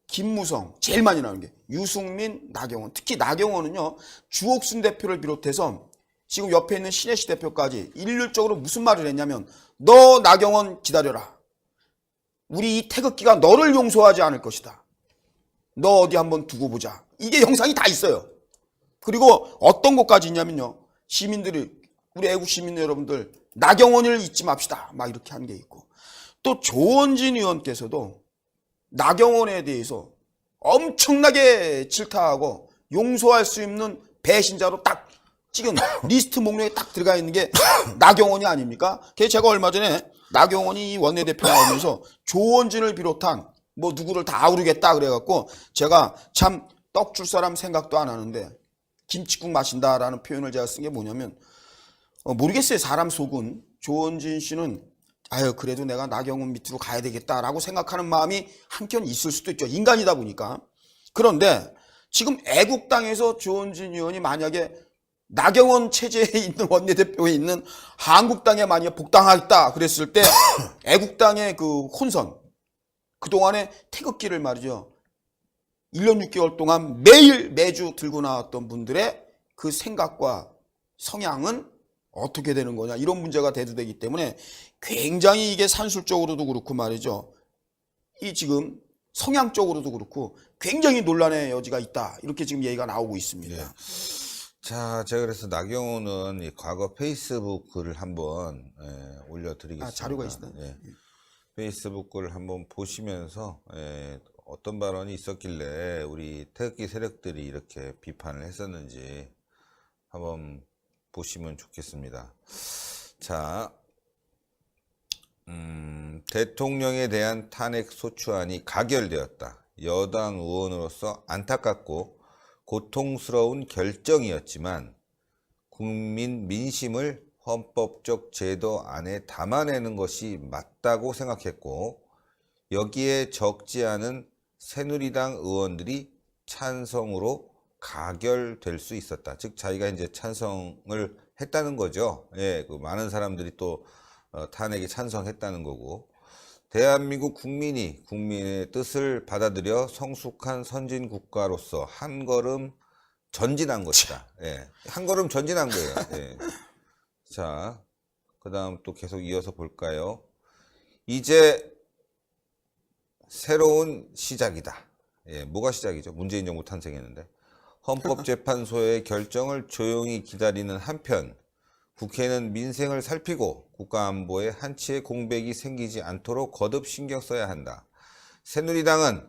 김무성 제일 많이 나오는 게 유승민, 나경원. 특히 나경원은요. 주옥순 대표를 비롯해서 지금 옆에 있는 신혜시 대표까지 일률적으로 무슨 말을 했냐면 너 나경원 기다려라. 우리 이 태극기가 너를 용서하지 않을 것이다. 너 어디 한번 두고 보자. 이게 영상이 다 있어요. 그리고 어떤 것까지 있냐면요. 시민들이 우리 애국 시민 여러분들 나경원을 잊지 맙시다. 막 이렇게 한 게 있고 또 조원진 의원께서도 나경원에 대해서 엄청나게 질타하고 용서할 수 있는 배신자로 딱 지금 리스트 목록에 딱 들어가 있는 게 나경원이 아닙니까? 제가 얼마 전에 나경원이 원내대표 나오면서 조원진을 비롯한 뭐 누구를 다 아우르겠다 그래갖고 제가 참 떡 줄 사람 생각도 안 하는데 김치국 마신다라는 표현을 제가 쓴 게 뭐냐면 모르겠어요. 사람 속은 조원진 씨는 아유 그래도 내가 나경원 밑으로 가야 되겠다라고 생각하는 마음이 한켠 있을 수도 있죠. 인간이다 보니까. 그런데 지금 애국당에서 조원진 의원이 만약에 나경원 체제에 있는 원내대표에 있는 한국당에 만약에 복당하겠다 그랬을 때 애국당의 그 혼선 그동안에 태극기를 말이죠. 1년 6개월 동안 매주 들고 나왔던 분들의 그 생각과 성향은 어떻게 되는 거냐 이런 문제가 대두되기 때문에 굉장히 이게 산술적으로도 그렇고 말이죠. 이 지금 성향적으로도 그렇고 굉장히 논란의 여지가 있다. 이렇게 지금 얘기가 나오고 있습니다. 예. 자, 제가 그래서 나경원은 이 과거 페이스북 글을 한번 올려드리겠습니다. 자료가 있어요? 예. 페이스북 글을 한번 보시면서 어떤 발언이 있었길래 우리 태극기 세력들이 이렇게 비판을 했었는지 한번 보시면 좋겠습니다. 자, 대통령에 대한 탄핵 소추안이 가결되었다. 여당 의원으로서 안타깝고 고통스러운 결정이었지만 국민 민심을 헌법적 제도 안에 담아내는 것이 맞다고 생각했고 여기에 적지 않은 새누리당 의원들이 찬성으로 가결될 수 있었다. 즉 자기가 이제 찬성을 했다는 거죠. 예, 그 많은 사람들이 또 탄핵에 찬성했다는 거고 대한민국 국민이 국민의 뜻을 받아들여 성숙한 선진 국가로서 한 걸음 전진한 것이다. 예. 한 걸음 전진한 거예요. 예. 자, 그 다음 또 계속 이어서 볼까요? 이제 새로운 시작이다. 예, 뭐가 시작이죠? 문재인 정부 탄생했는데. 헌법재판소의 결정을 조용히 기다리는 한편 국회는 민생을 살피고 국가안보에 한치의 공백이 생기지 않도록 거듭 신경 써야 한다. 새누리당은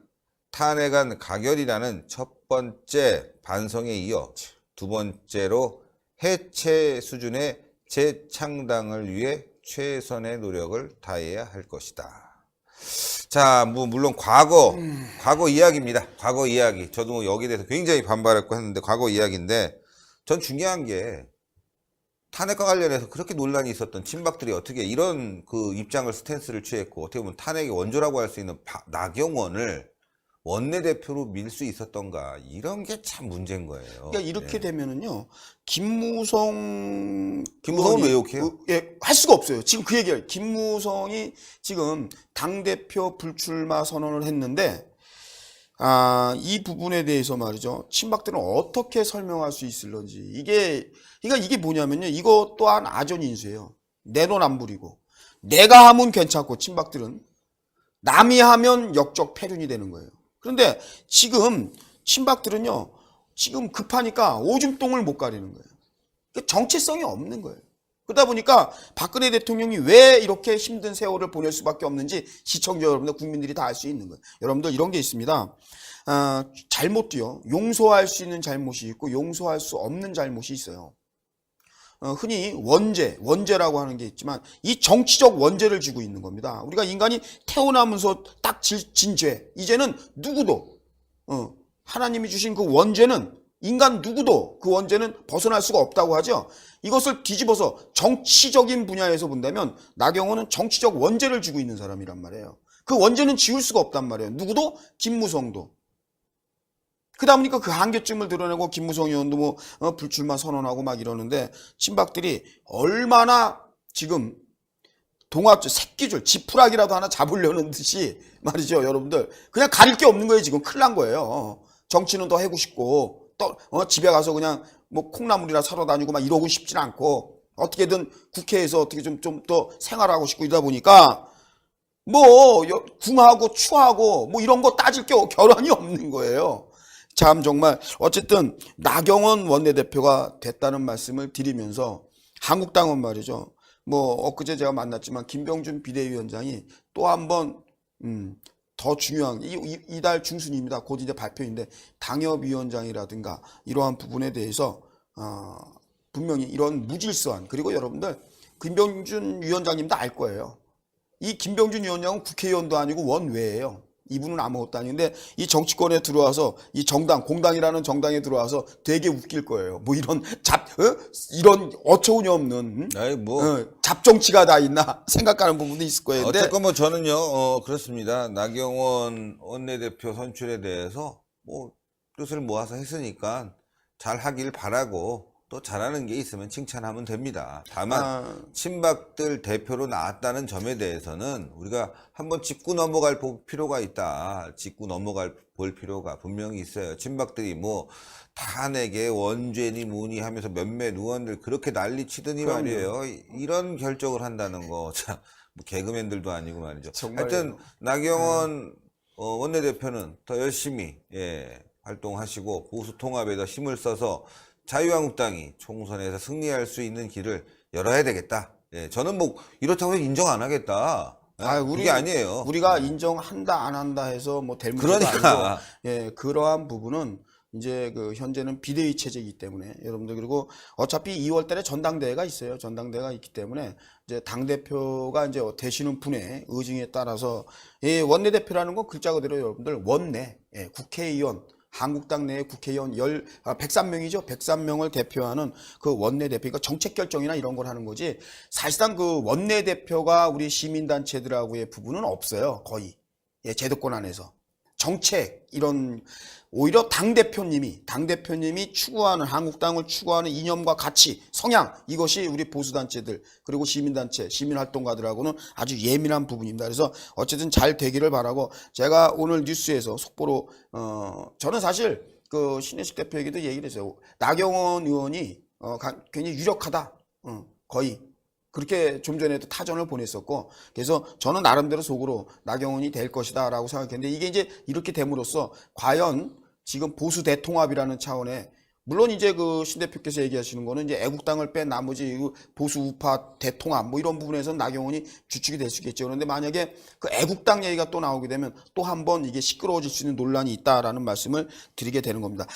탄핵안 가결이라는 첫 번째 반성에 이어 두 번째로 해체 수준의 재창당을 위해 최선의 노력을 다해야 할 것이다. 자, 뭐 물론 과거 이야기입니다. 과거 이야기. 저도 뭐 여기에 대해서 굉장히 반발했고 했는데 과거 이야기인데 전 중요한 게 탄핵과 관련해서 그렇게 논란이 있었던 친박들이 어떻게 이런 그 입장을 스탠스를 취했고 어떻게 보면 탄핵의 원조라고 할 수 있는 나경원을 원내대표로 밀 수 있었던가 이런 게 참 문제인 거예요. 그러니까 이렇게 되면은요, 김무성은 왜 욕해요? 예, 할 수가 없어요. 지금 그 얘기를 김무성이 지금 당대표 불출마 선언을 했는데 이 부분에 대해서 말이죠. 친박들은 어떻게 설명할 수 있을런지 그러니까 이게 뭐냐면요. 이것 또한 아전인수예요. 내 돈 안 부리고 내가 하면 괜찮고 친박들은 남이 하면 역적 패륜이 되는 거예요. 그런데 지금 친박들은요. 지금 급하니까 오줌똥을 못 가리는 거예요. 정체성이 없는 거예요. 그러다 보니까 박근혜 대통령이 왜 이렇게 힘든 세월을 보낼 수밖에 없는지 시청자 여러분들, 국민들이 다 알 수 있는 거예요. 여러분들 이런 게 있습니다. 잘못도요. 용서할 수 있는 잘못이 있고 용서할 수 없는 잘못이 있어요. 흔히 원죄라고 하는 게 있지만 이 정치적 원죄를 지고 있는 겁니다. 우리가 인간이 태어나면서 딱 진 죄, 이제는 누구도 하나님이 주신 그 원죄는 인간 누구도 그 원죄는 벗어날 수가 없다고 하죠. 이것을 뒤집어서 정치적인 분야에서 본다면 나경원은 정치적 원죄를 지고 있는 사람이란 말이에요. 그 원죄는 지울 수가 없단 말이에요. 누구도? 김무성도. 그러다 보니까 그 한계점을 드러내고 김무성 의원도 뭐 불출마 선언하고 막 이러는데 친박들이 얼마나 지금 동아줄, 새끼줄, 지푸라기라도 하나 잡으려는 듯이 말이죠. 여러분들 그냥 가릴 게 없는 거예요. 지금 큰일 난 거예요. 정치는 더 해고 싶고 또 집에 가서 그냥 뭐 콩나물이나 사러 다니고 막 이러고 싶진 않고 어떻게든 국회에서 어떻게 좀 더 생활하고 싶고 이러다 보니까 뭐 궁하고 추하고 뭐 이런 거 따질 게 결함이 없는 거예요. 참 정말 어쨌든 나경원 원내대표가 됐다는 말씀을 드리면서 한국당은 말이죠. 뭐 엊그제 제가 만났지만 김병준 비대위원장이 또 한 번 더 중요한 이달 중순입니다. 곧 이제 발표인데 당협위원장이라든가 이러한 부분에 대해서 분명히 이런 무질서한, 그리고 여러분들 김병준 위원장님도 알 거예요. 이 김병준 위원장은 국회의원도 아니고 원외예요. 이분은 아무것도 아닌데 이 정치권에 들어와서 이 정당, 공당이라는 정당에 들어와서 되게 웃길 거예요. 뭐 이런 이런 어처구니 없는 잡정치가 다 있나 생각하는 부분도 있을 거예요. 어쨌건 뭐 저는요 그렇습니다. 나경원 원내대표 선출에 대해서 뭐 뜻을 모아서 했으니까 잘 하길 바라고 또 잘하는 게 있으면 칭찬하면 됩니다. 다만 친박들 대표로 나왔다는 점에 대해서는 우리가 한번 짚고 넘어갈 필요가 있다. 짚고 넘어갈 볼 필요가 분명히 있어요. 친박들이 뭐 탄핵에 원죄니 뭐니 하면서 몇몇 의원들 그렇게 난리 치더니 말이에요. 이런 결정을 한다는 거 참 뭐 개그맨들도 아니고 말이죠. 정말요. 하여튼 나경원 원내대표는 더 열심히 활동하시고 보수 통합에 더 힘을 써서 자유한국당이 총선에서 승리할 수 있는 길을 열어야 되겠다. 저는 뭐 이렇다고 해서 인정 안 하겠다. 그게 아니에요. 우리가 인정한다 안 한다 해서 뭐 될 문제가 아니고 그러한 부분은 이제 그 현재는 비대위 체제이기 때문에 여러분들, 그리고 어차피 2월 달에 전당대회가 있어요. 전당대회가 있기 때문에 이제 당대표가 이제 되시는 분의 의중에 따라서 원내대표라는 건 글자 그대로 여러분들 원내, 국회의원, 한국당 내의 국회의원 103명이죠. 103명을 대표하는 그 원내대표가 정책 결정이나 이런 걸 하는 거지, 사실상 그 원내대표가 우리 시민단체들하고의 부분은 없어요. 거의. 제도권 안에서. 정책 이런 오히려 당대표님이 추구하는 한국당을 추구하는 이념과 가치, 성향 이것이 우리 보수단체들 그리고 시민단체, 시민활동가들하고는 아주 예민한 부분입니다. 그래서 어쨌든 잘 되기를 바라고 제가 오늘 뉴스에서 속보로 저는 사실 그 신혜식 대표에게도 얘기를 했어요. 나경원 의원이 굉장히 유력하다. 거의. 그렇게 좀 전에도 타전을 보냈었고, 그래서 저는 나름대로 속으로 나경원이 될 것이다 라고 생각했는데, 이게 이제 이렇게 됨으로써 과연 지금 보수 대통합이라는 차원에, 물론 이제 그 신 대표께서 얘기하시는 거는 이제 애국당을 뺀 나머지 보수 우파 대통합 뭐 이런 부분에서는 나경원이 주축이 될 수 있겠죠. 그런데 만약에 그 애국당 얘기가 또 나오게 되면 또 한 번 이게 시끄러워질 수 있는 논란이 있다라는 말씀을 드리게 되는 겁니다.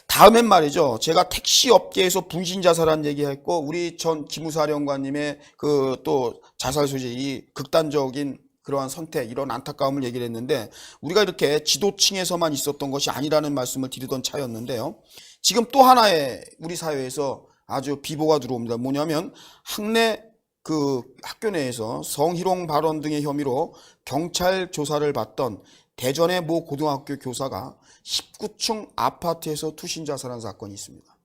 다음엔 말이죠. 제가 택시 업계에서 분신 자살한 얘기했고, 우리 전 기무사령관님의 그 또 자살 소재, 이 극단적인 그러한 선택, 이런 안타까움을 얘기를 했는데, 우리가 이렇게 지도층에서만 있었던 것이 아니라는 말씀을 드리던 차였는데요. 지금 또 하나의 우리 사회에서 아주 비보가 들어옵니다. 뭐냐면 학내 그 학교 내에서 성희롱 발언 등의 혐의로 경찰 조사를 받던 대전의 모 고등학교 교사가 19층 아파트에서 투신 자살한 사건이 있습니다.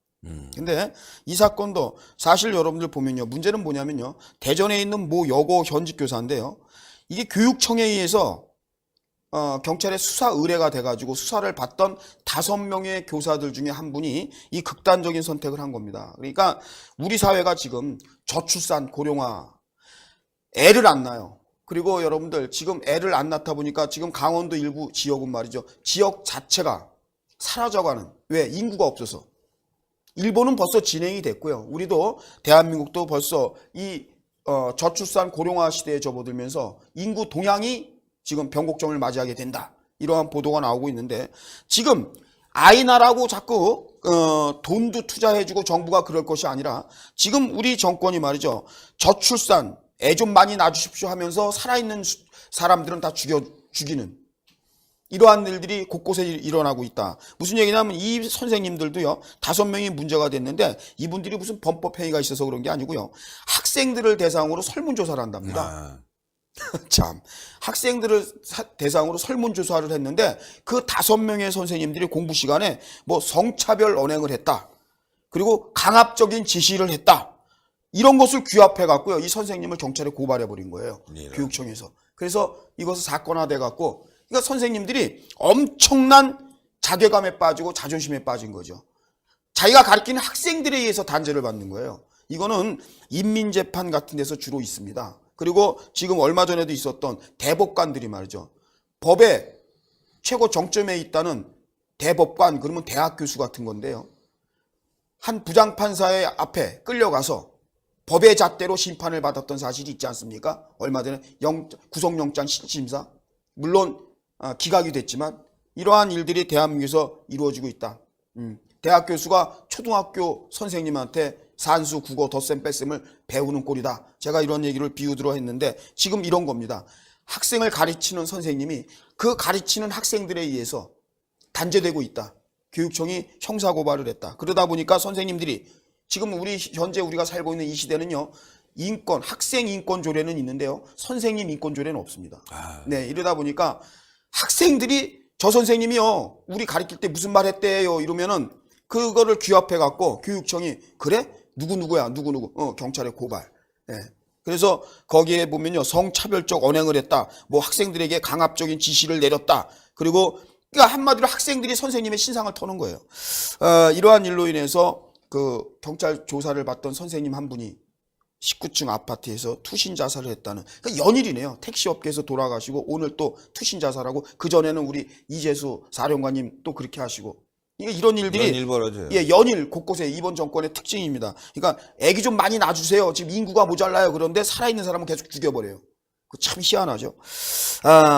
근데 이 사건도 사실 여러분들 보면요. 문제는 뭐냐면요. 대전에 있는 모 여고 현직 교사인데요. 이게 교육청에 의해서 경찰에 수사 의뢰가 돼가지고 수사를 받던 5명의 교사들 중에 한 분이 이 극단적인 선택을 한 겁니다. 그러니까 우리 사회가 지금 저출산 고령화, 애를 안 낳아요. 그리고 여러분들 지금 애를 안 낳다 보니까 지금 강원도 일부 지역은 말이죠. 지역 자체가 사라져가는, 왜? 인구가 없어서. 일본은 벌써 진행이 됐고요. 우리도 대한민국도 벌써 이 저출산 고령화 시대에 접어들면서 인구 동향이 지금 변곡점을 맞이하게 된다. 이러한 보도가 나오고 있는데, 지금 아이나라고 자꾸 돈도 투자해주고 정부가 그럴 것이 아니라, 지금 우리 정권이 말이죠. 저출산, 애 좀 많이 낳아주십시오 하면서 살아있는 사람들은 다 죽이는 이러한 일들이 곳곳에 일어나고 있다. 무슨 얘기냐면 이 선생님들도요. 5명이 문제가 됐는데, 이분들이 무슨 범법행위가 있어서 그런 게 아니고요. 학생들을 대상으로 설문조사를 한답니다. 참, 학생들을 대상으로 설문조사를 했는데 그 5명의 선생님들이 공부 시간에 뭐 성차별 언행을 했다. 그리고 강압적인 지시를 했다. 이런 것을 규합해 갖고요. 이 선생님을 경찰에 고발해 버린 거예요. 교육청에서. 그래서 이것을 사건화돼 갖고, 그러니까 선생님들이 엄청난 자괴감에 빠지고 자존심에 빠진 거죠. 자기가 가르치는 학생들에 의해서 단죄를 받는 거예요. 이거는 인민재판 같은 데서 주로 있습니다. 그리고 지금 얼마 전에도 있었던 대법관들이 말이죠. 법의 최고 정점에 있다는 대법관, 그러면 대학 교수 같은 건데요. 한 부장판사의 앞에 끌려가서 법의 잣대로 심판을 받았던 사실이 있지 않습니까? 얼마 전에 구속영장 심사. 물론 기각이 됐지만 이러한 일들이 대한민국에서 이루어지고 있다. 대학 교수가 초등학교 선생님한테 산수, 국어, 덧셈, 뺄셈을 배우는 꼴이다. 제가 이런 얘기를 비유들어 했는데 지금 이런 겁니다. 학생을 가르치는 선생님이 그 가르치는 학생들에 의해서 단죄되고 있다. 교육청이 형사고발을 했다. 그러다 보니까 선생님들이 지금 현재 우리가 살고 있는 이 시대는요. 인권, 학생 인권 조례는 있는데요. 선생님 인권 조례는 없습니다. 네, 이러다 보니까 학생들이 저 선생님이요. 우리 가르칠 때 무슨 말 했대요. 이러면은 그거를 규합해 갖고 교육청이 그래? 누구야? 누구? 경찰에 고발. 예. 그래서 거기에 보면요. 성차별적 언행을 했다. 뭐 학생들에게 강압적인 지시를 내렸다. 그리고 그러니까 한마디로 학생들이 선생님의 신상을 터는 거예요. 이러한 일로 인해서 그 경찰 조사를 받던 선생님 한 분이 19층 아파트에서 투신 자살을 했다는, 그러니까 연일이네요. 택시업계에서 돌아가시고 오늘 또 투신 자살하고, 그전에는 우리 이재수 사령관님 또 그렇게 하시고, 이런 일들이 연일 벌어져요. 예, 연일 곳곳에 이번 정권의 특징입니다. 그러니까 애기 좀 많이 낳아주세요. 지금 인구가 모자라요. 그런데 살아있는 사람은 계속 죽여버려요. 참 희한하죠.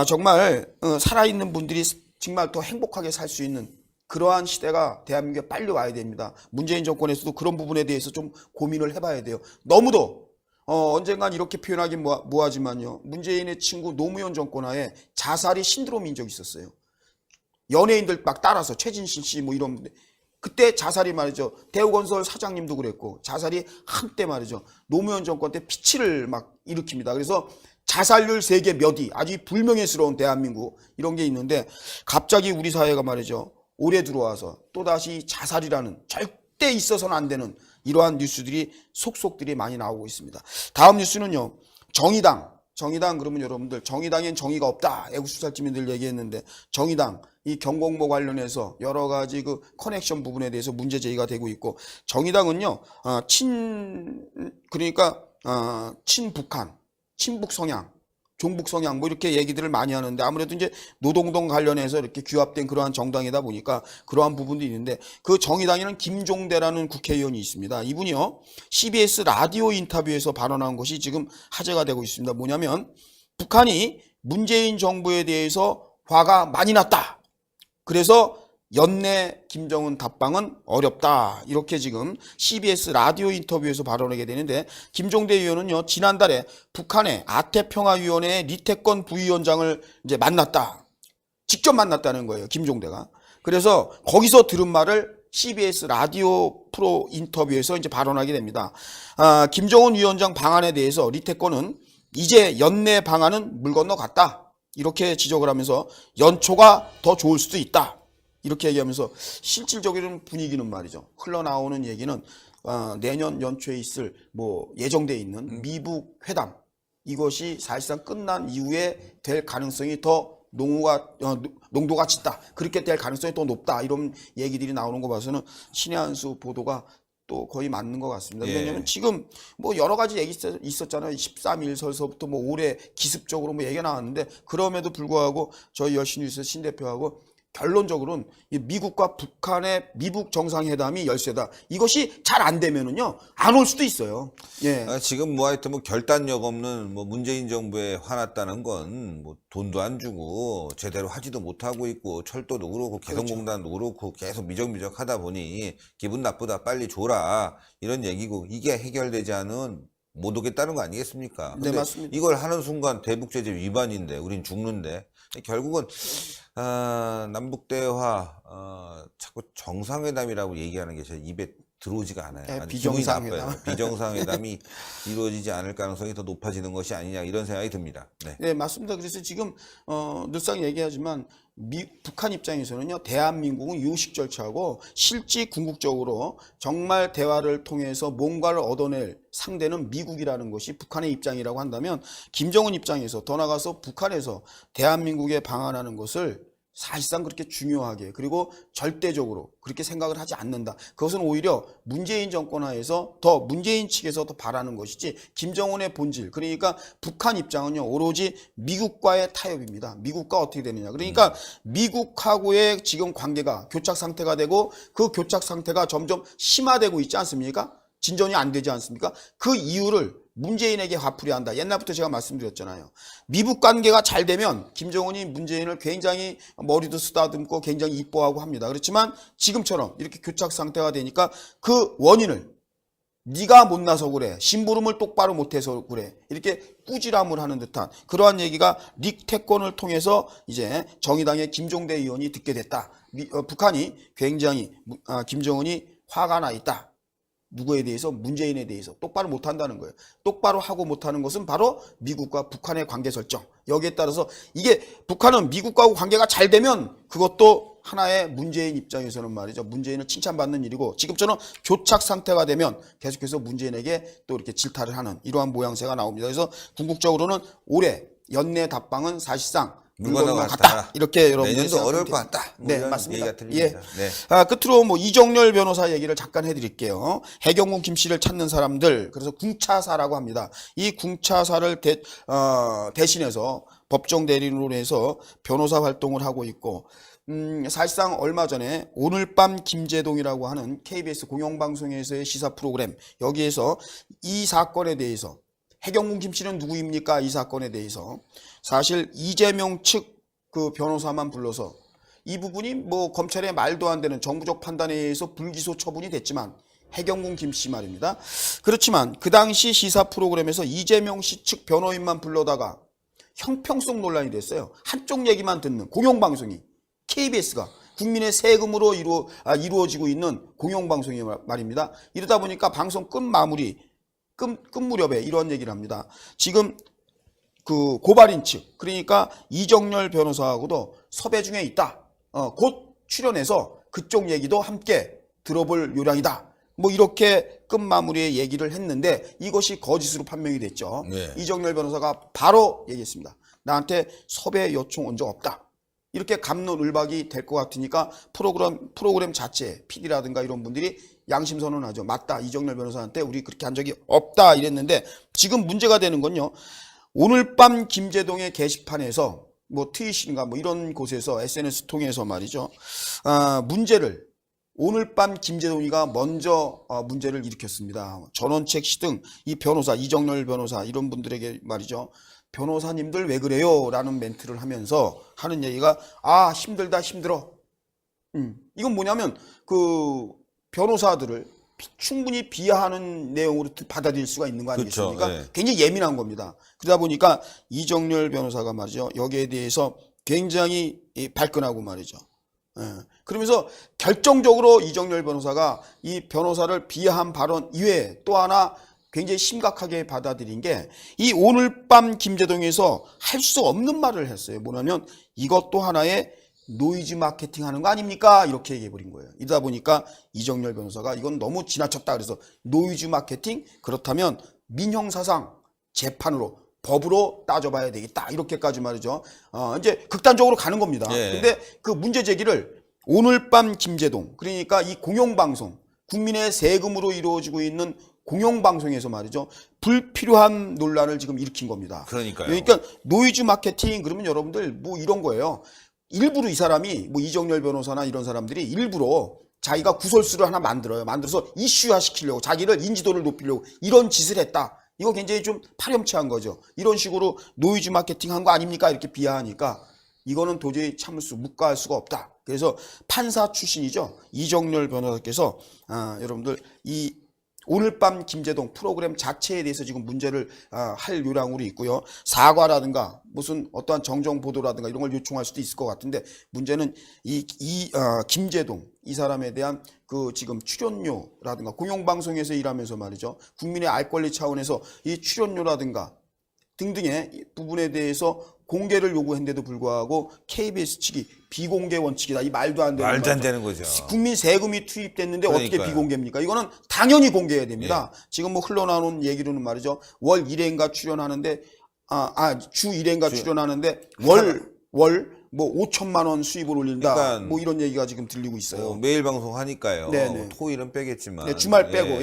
정말 살아있는 분들이 정말 더 행복하게 살 수 있는 그러한 시대가 대한민국에 빨리 와야 됩니다. 문재인 정권에서도 그런 부분에 대해서 좀 고민을 해봐야 돼요. 너무도 언젠간 이렇게 표현하긴 뭐하지만요. 문재인의 친구 노무현 정권 하에 자살이 신드롬인 적이 있었어요. 연예인들 막 따라서 최진실 씨 뭐 이런 분들. 그때 자살이 말이죠. 대우건설 사장님도 그랬고 자살이 한때 말이죠. 노무현 정권 때 피치를 막 일으킵니다. 그래서 자살률 세계 몇 위, 아주 불명예스러운 대한민국 이런 게 있는데 갑자기 우리 사회가 말이죠. 올해 들어와서 또다시 자살이라는 절대 있어서는 안 되는 이러한 뉴스들이 속속들이 많이 나오고 있습니다. 다음 뉴스는요. 정의당 그러면 여러분들 정의당엔 정의가 없다. 애국수살집이 얘기했는데 정의당 이 경공모 관련해서 여러 가지 그 커넥션 부분에 대해서 문제 제기가 되고 있고 정의당은요. 친북한, 친북 성향, 종북 성향 뭐 이렇게 얘기들을 많이 하는데 아무래도 이제 노동동 관련해서 이렇게 규합된 그러한 정당이다 보니까 그러한 부분도 있는데 그 정의당에는 김종대라는 국회의원이 있습니다. 이분이요. CBS 라디오 인터뷰에서 발언한 것이 지금 화제가 되고 있습니다. 뭐냐면 북한이 문재인 정부에 대해서 화가 많이 났다. 그래서 연내 김정은 답방은 어렵다. 이렇게 지금 CBS 라디오 인터뷰에서 발언하게 되는데 김종대 의원은요. 지난달에 북한의 아태평화위원회 리태권 부위원장을 이제 만났다. 직접 만났다는 거예요. 김종대가. 그래서 거기서 들은 말을 CBS 라디오 프로 인터뷰에서 이제 발언하게 됩니다. 김정은 위원장 방안에 대해서 리태권은 이제 연내 방안은 물 건너갔다. 이렇게 지적을 하면서 연초가 더 좋을 수도 있다. 이렇게 얘기하면서 실질적인 분위기는 말이죠. 흘러나오는 얘기는 내년 연초에 있을 뭐 예정돼 있는 미북 회담 이것이 사실상 끝난 이후에 될 가능성이 더 농도가 짙다. 그렇게 될 가능성이 더 높다. 이런 얘기들이 나오는 거 봐서는 신의 한 수 보도가 또 거의 맞는 것 같습니다. 예. 왜냐하면 지금 뭐 여러 가지 얘기 있었잖아요. 13일서부터 뭐 올해 기습적으로 뭐 얘기가 나왔는데 그럼에도 불구하고 저희 열신뉴스 신 대표하고 결론적으로는 미국과 북한의 미북 정상회담이 열쇠다. 이것이 잘 안 되면은요 안 올 수도 있어요. 예. 지금 뭐 하여튼 뭐 결단력 없는 뭐 문재인 정부에 화났다는 건 뭐 돈도 안 주고 제대로 하지도 못하고 있고 철도도 그렇고 개성공단도 그렇고 계속 미적미적 하다 보니 기분 나쁘다 빨리 줘라 이런 얘기고 이게 해결되지 않은 못 오겠다는 거 아니겠습니까? 근데 네, 맞습니다. 이걸 하는 순간 대북제재 위반인데 우린 죽는데 결국은 남북 대화 자꾸 정상회담이라고 얘기하는 게 제 입에 들어오지가 않아요. 네, 아주 비정상회담. 기분이 나빠요. 비정상회담이 이루어지지 않을 가능성이 더 높아지는 것이 아니냐 이런 생각이 듭니다. 네. 네, 맞습니다. 그래서 지금 늘상 얘기하지만 북한 입장에서는요, 대한민국은 유식 절차하고 실질 궁극적으로 정말 대화를 통해서 뭔가를 얻어낼 상대는 미국이라는 것이 북한의 입장이라고 한다면 김정은 입장에서 더 나가서 북한에서 대한민국에 방한하는 것을 사실상 그렇게 중요하게 그리고 절대적으로 그렇게 생각을 하지 않는다. 그것은 오히려 문재인 정권 하에서 더 문재인 측에서 더 바라는 것이지 김정은의 본질 그러니까 북한 입장은요 오로지 미국과의 타협입니다. 미국과 어떻게 되느냐. 그러니까 미국하고의 지금 관계가 교착 상태가 되고 그 교착 상태가 점점 심화되고 있지 않습니까? 진전이 안 되지 않습니까? 그 이유를 문재인에게 화풀이한다. 옛날부터 제가 말씀드렸잖아요. 미북 관계가 잘 되면 김정은이 문재인을 굉장히 머리도 쓰다듬고 굉장히 이뻐하고 합니다. 그렇지만 지금처럼 이렇게 교착 상태가 되니까 그 원인을 네가 못나서 그래. 심부름을 똑바로 못해서 그래. 이렇게 꾸지람을 하는 듯한 그러한 얘기가 리태권을 통해서 이제 정의당의 김종대 의원이 듣게 됐다. 북한이 굉장히 김정은이 화가 나 있다. 누구에 대해서? 문재인에 대해서 똑바로 못한다는 거예요. 똑바로 하고 못하는 것은 바로 미국과 북한의 관계 설정. 여기에 따라서 이게 북한은 미국과 관계가 잘 되면 그것도 하나의 문재인 입장에서는 말이죠. 문재인을 칭찬받는 일이고 지금처럼 교착 상태가 되면 계속해서 문재인에게 또 이렇게 질타를 하는 이러한 모양새가 나옵니다. 그래서 궁극적으로는 올해 연내 답방은 사실상 물건과 같다. 이렇게 여러분들 내년도 어려울 것 같다. 뭐 네, 이런 맞습니다. 얘기가 들립니다. 예. 네. 끝으로 뭐 이정렬 변호사 얘기를 잠깐 해드릴게요. 해경군 김씨를 찾는 사람들, 그래서 궁차사라고 합니다. 이 궁차사를 대신해서 법정 대리인으로 해서 변호사 활동을 하고 있고, 사실상 얼마 전에 오늘 밤 김제동이라고 하는 KBS 공영방송에서의 시사 프로그램, 여기에서 이 사건에 대해서 해경군 김씨는 누구입니까? 이 사건에 대해서 사실 이재명 측 그 변호사만 불러서 이 부분이 뭐 검찰의 말도 안 되는 정부적 판단에 의해서 불기소 처분이 됐지만 해경군 김씨 말입니다. 그렇지만 그 당시 시사 프로그램에서 이재명 씨 측 변호인만 불러다가 형평성 논란이 됐어요. 한쪽 얘기만 듣는 공영방송이 KBS가 국민의 세금으로 이루어지고 있는 공영방송이 말입니다. 이러다 보니까 방송 끝 무렵에 이런 얘기를 합니다. 지금 그 고발인 측, 그러니까 이정열 변호사하고도 섭외 중에 있다. 곧 출연해서 그쪽 얘기도 함께 들어볼 요량이다. 뭐 이렇게 끝마무리에 얘기를 했는데 이것이 거짓으로 판명이 됐죠. 네. 이정열 변호사가 바로 얘기했습니다. 나한테 섭외 요청 온 적 없다. 이렇게 갑론을박이 될 것 같으니까 프로그램 자체 PD라든가 이런 분들이 양심 선언하죠. 맞다. 이정열 변호사한테 우리 그렇게 한 적이 없다 이랬는데 지금 문제가 되는 건요. 오늘 밤 김제동의 게시판에서 뭐 트윗인가 뭐 이런 곳에서 SNS 통해서 말이죠. 문제를 오늘 밤 김제동이가 먼저 문제를 일으켰습니다. 전원책 씨 등 이 변호사 이정열 변호사 이런 분들에게 말이죠. 변호사님들 왜 그래요? 라는 멘트를 하면서 하는 얘기가 힘들다 힘들어. 이건 뭐냐면 그 변호사들을 충분히 비하하는 내용으로 받아들일 수가 있는 거 아니겠습니까? 그렇죠. 네. 굉장히 예민한 겁니다. 그러다 보니까 이정열 변호사가 말이죠. 여기에 대해서 굉장히 발끈하고 말이죠. 그러면서 결정적으로 이정열 변호사가 이 변호사를 비하한 발언 이외에 또 하나 굉장히 심각하게 받아들인 게 이 오늘 밤 김제동에서 할 수 없는 말을 했어요. 뭐냐면 이것도 하나의 노이즈 마케팅 하는 거 아닙니까? 이렇게 얘기해 버린 거예요. 이러다 보니까 이정열 변호사가 이건 너무 지나쳤다. 그래서 노이즈 마케팅 그렇다면 민형사상 재판으로 법으로 따져봐야 되겠다. 이렇게까지 말이죠. 이제 극단적으로 가는 겁니다. 예. 근데 그 문제 제기를 오늘 밤 김제동 그러니까 이 공영방송 국민의 세금으로 이루어지고 있는 공영방송에서 말이죠. 불필요한 논란을 지금 일으킨 겁니다. 그러니까요. 그러니까 노이즈 마케팅 그러면 여러분들 뭐 이런 거예요. 일부러 이 사람이 뭐 이정열 변호사나 이런 사람들이 일부러 자기가 구설수를 하나 만들어요. 만들어서 이슈화 시키려고 자기를 인지도를 높이려고 이런 짓을 했다. 이거 굉장히 좀 파렴치한 거죠. 이런 식으로 노이즈 마케팅 한 거 아닙니까? 이렇게 비하하니까 이거는 도저히 묵과할 수가 없다. 그래서 판사 출신이죠. 이정열 변호사께서 여러분들 이 오늘 밤 김제동 프로그램 자체에 대해서 지금 문제를 할 요량으로 있고요. 사과라든가 무슨 어떠한 정정 보도라든가 이런 걸 요청할 수도 있을 것 같은데 문제는 김제동 이 사람에 대한 그 지금 출연료라든가 공영방송에서 일하면서 말이죠. 국민의 알 권리 차원에서 이 출연료라든가 등등의 부분에 대해서 공개를 요구했는데도 불구하고 KBS 측이 비공개 원칙이다. 이 말도 안 되는 말도 안 되는 거죠. 국민 세금이 투입됐는데 그러니까요. 어떻게 비공개입니까? 이거는 당연히 공개해야 됩니다. 지금 뭐 흘러나오는 얘기로는 말이죠. 월 1회인가 출연하는데 주 1회인가 출연하는데 월 뭐 5천만 원 수입을 올린다. 그러니까 뭐 이런 얘기가 지금 들리고 있어요. 매일 방송 하니까요. 네네. 토일은 빼겠지만 네, 주말 빼고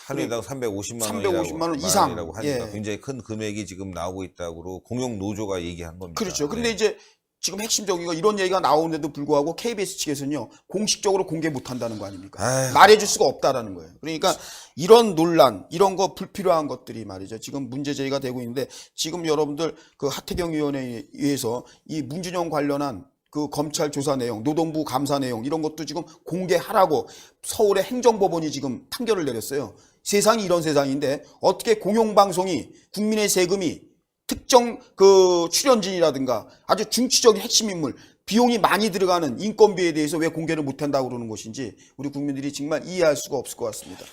한 회당 350만 350만 원 이상 이라고 하니까 굉장히 큰 금액이 지금 나오고 있다고 공영 노조가 얘기한 겁니다. 그렇죠. 근데 이제 지금 핵심적인 거 이런 얘기가 나오는데도 불구하고 KBS 측에서는요. 공식적으로 공개 못 한다는 거 아닙니까? 말해줄 수가 없다라는 거예요. 그러니까 이런 논란, 이런 거 불필요한 것들이 말이죠. 지금 문제 제기가 되고 있는데 지금 여러분들 그 하태경 위원회에서 이 문준영 관련한 그 검찰 조사 내용, 노동부 감사 내용 이런 것도 지금 공개하라고 서울의 행정법원이 지금 판결을 내렸어요. 세상이 이런 세상인데 어떻게 공영방송이 국민의 세금이 특정 그 출연진이라든가 아주 중추적인 핵심 인물 비용이 많이 들어가는 인건비에 대해서 왜 공개를 못한다고 그러는 것인지 우리 국민들이 정말 이해할 수가 없을 것 같습니다.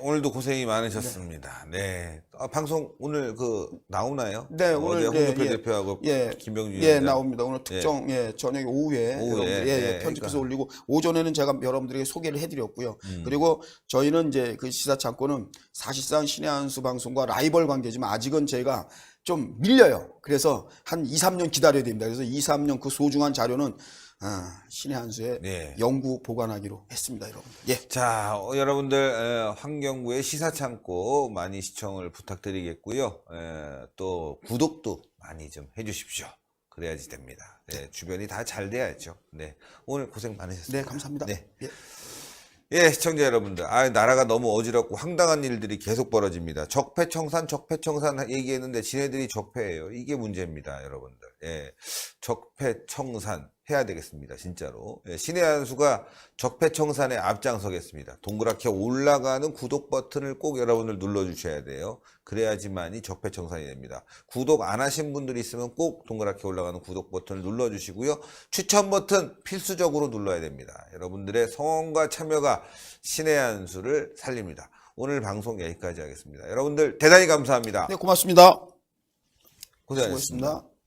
오늘도 고생이 많으셨습니다. 네. 방송 오늘 나오나요? 네, 오늘 홍준표 대표하고 김병준 위원장 나옵니다. 오늘 특정 저녁 오후에 편집해서 그러니까. 올리고 오전에는 제가 여러분들에게 소개를 해드렸고요. 그리고 저희는 이제 그 시사창고는 사실상 신의 한수 방송과 라이벌 관계지만 아직은 제가 좀 밀려요. 그래서 한 2, 3년 기다려야 됩니다. 그래서 2, 3년 그 소중한 자료는 신의 한수에 연구 보관하기로 했습니다, 여러분. 자, 여러분들 환경부의 시사창고 많이 시청을 부탁드리겠고요. 또 구독도 많이 좀 해주십시오. 그래야지 됩니다. 주변이 다 잘 돼야죠. 오늘 고생 많으셨습니다. 네, 감사합니다. 시청자 여러분들, 나라가 너무 어지럽고 황당한 일들이 계속 벌어집니다. 적폐청산 얘기했는데 지네들이 적폐예요. 이게 문제입니다, 여러분들. 적폐청산 해야 되겠습니다, 진짜로. 신의 한수가 적폐청산에 앞장서겠습니다. 동그랗게 올라가는 구독 버튼을 꼭 여러분들 눌러주셔야 돼요. 그래야지만이 적폐청산이 됩니다. 구독 안 하신 분들이 있으면 꼭 동그랗게 올라가는 구독 버튼을 눌러주시고요. 추천 버튼 필수적으로 눌러야 됩니다. 여러분들의 성원과 참여가 신의 한수를 살립니다. 오늘 방송 여기까지 하겠습니다. 여러분들 대단히 감사합니다. 네, 고맙습니다. 고생하셨습니다. 수고했습니다.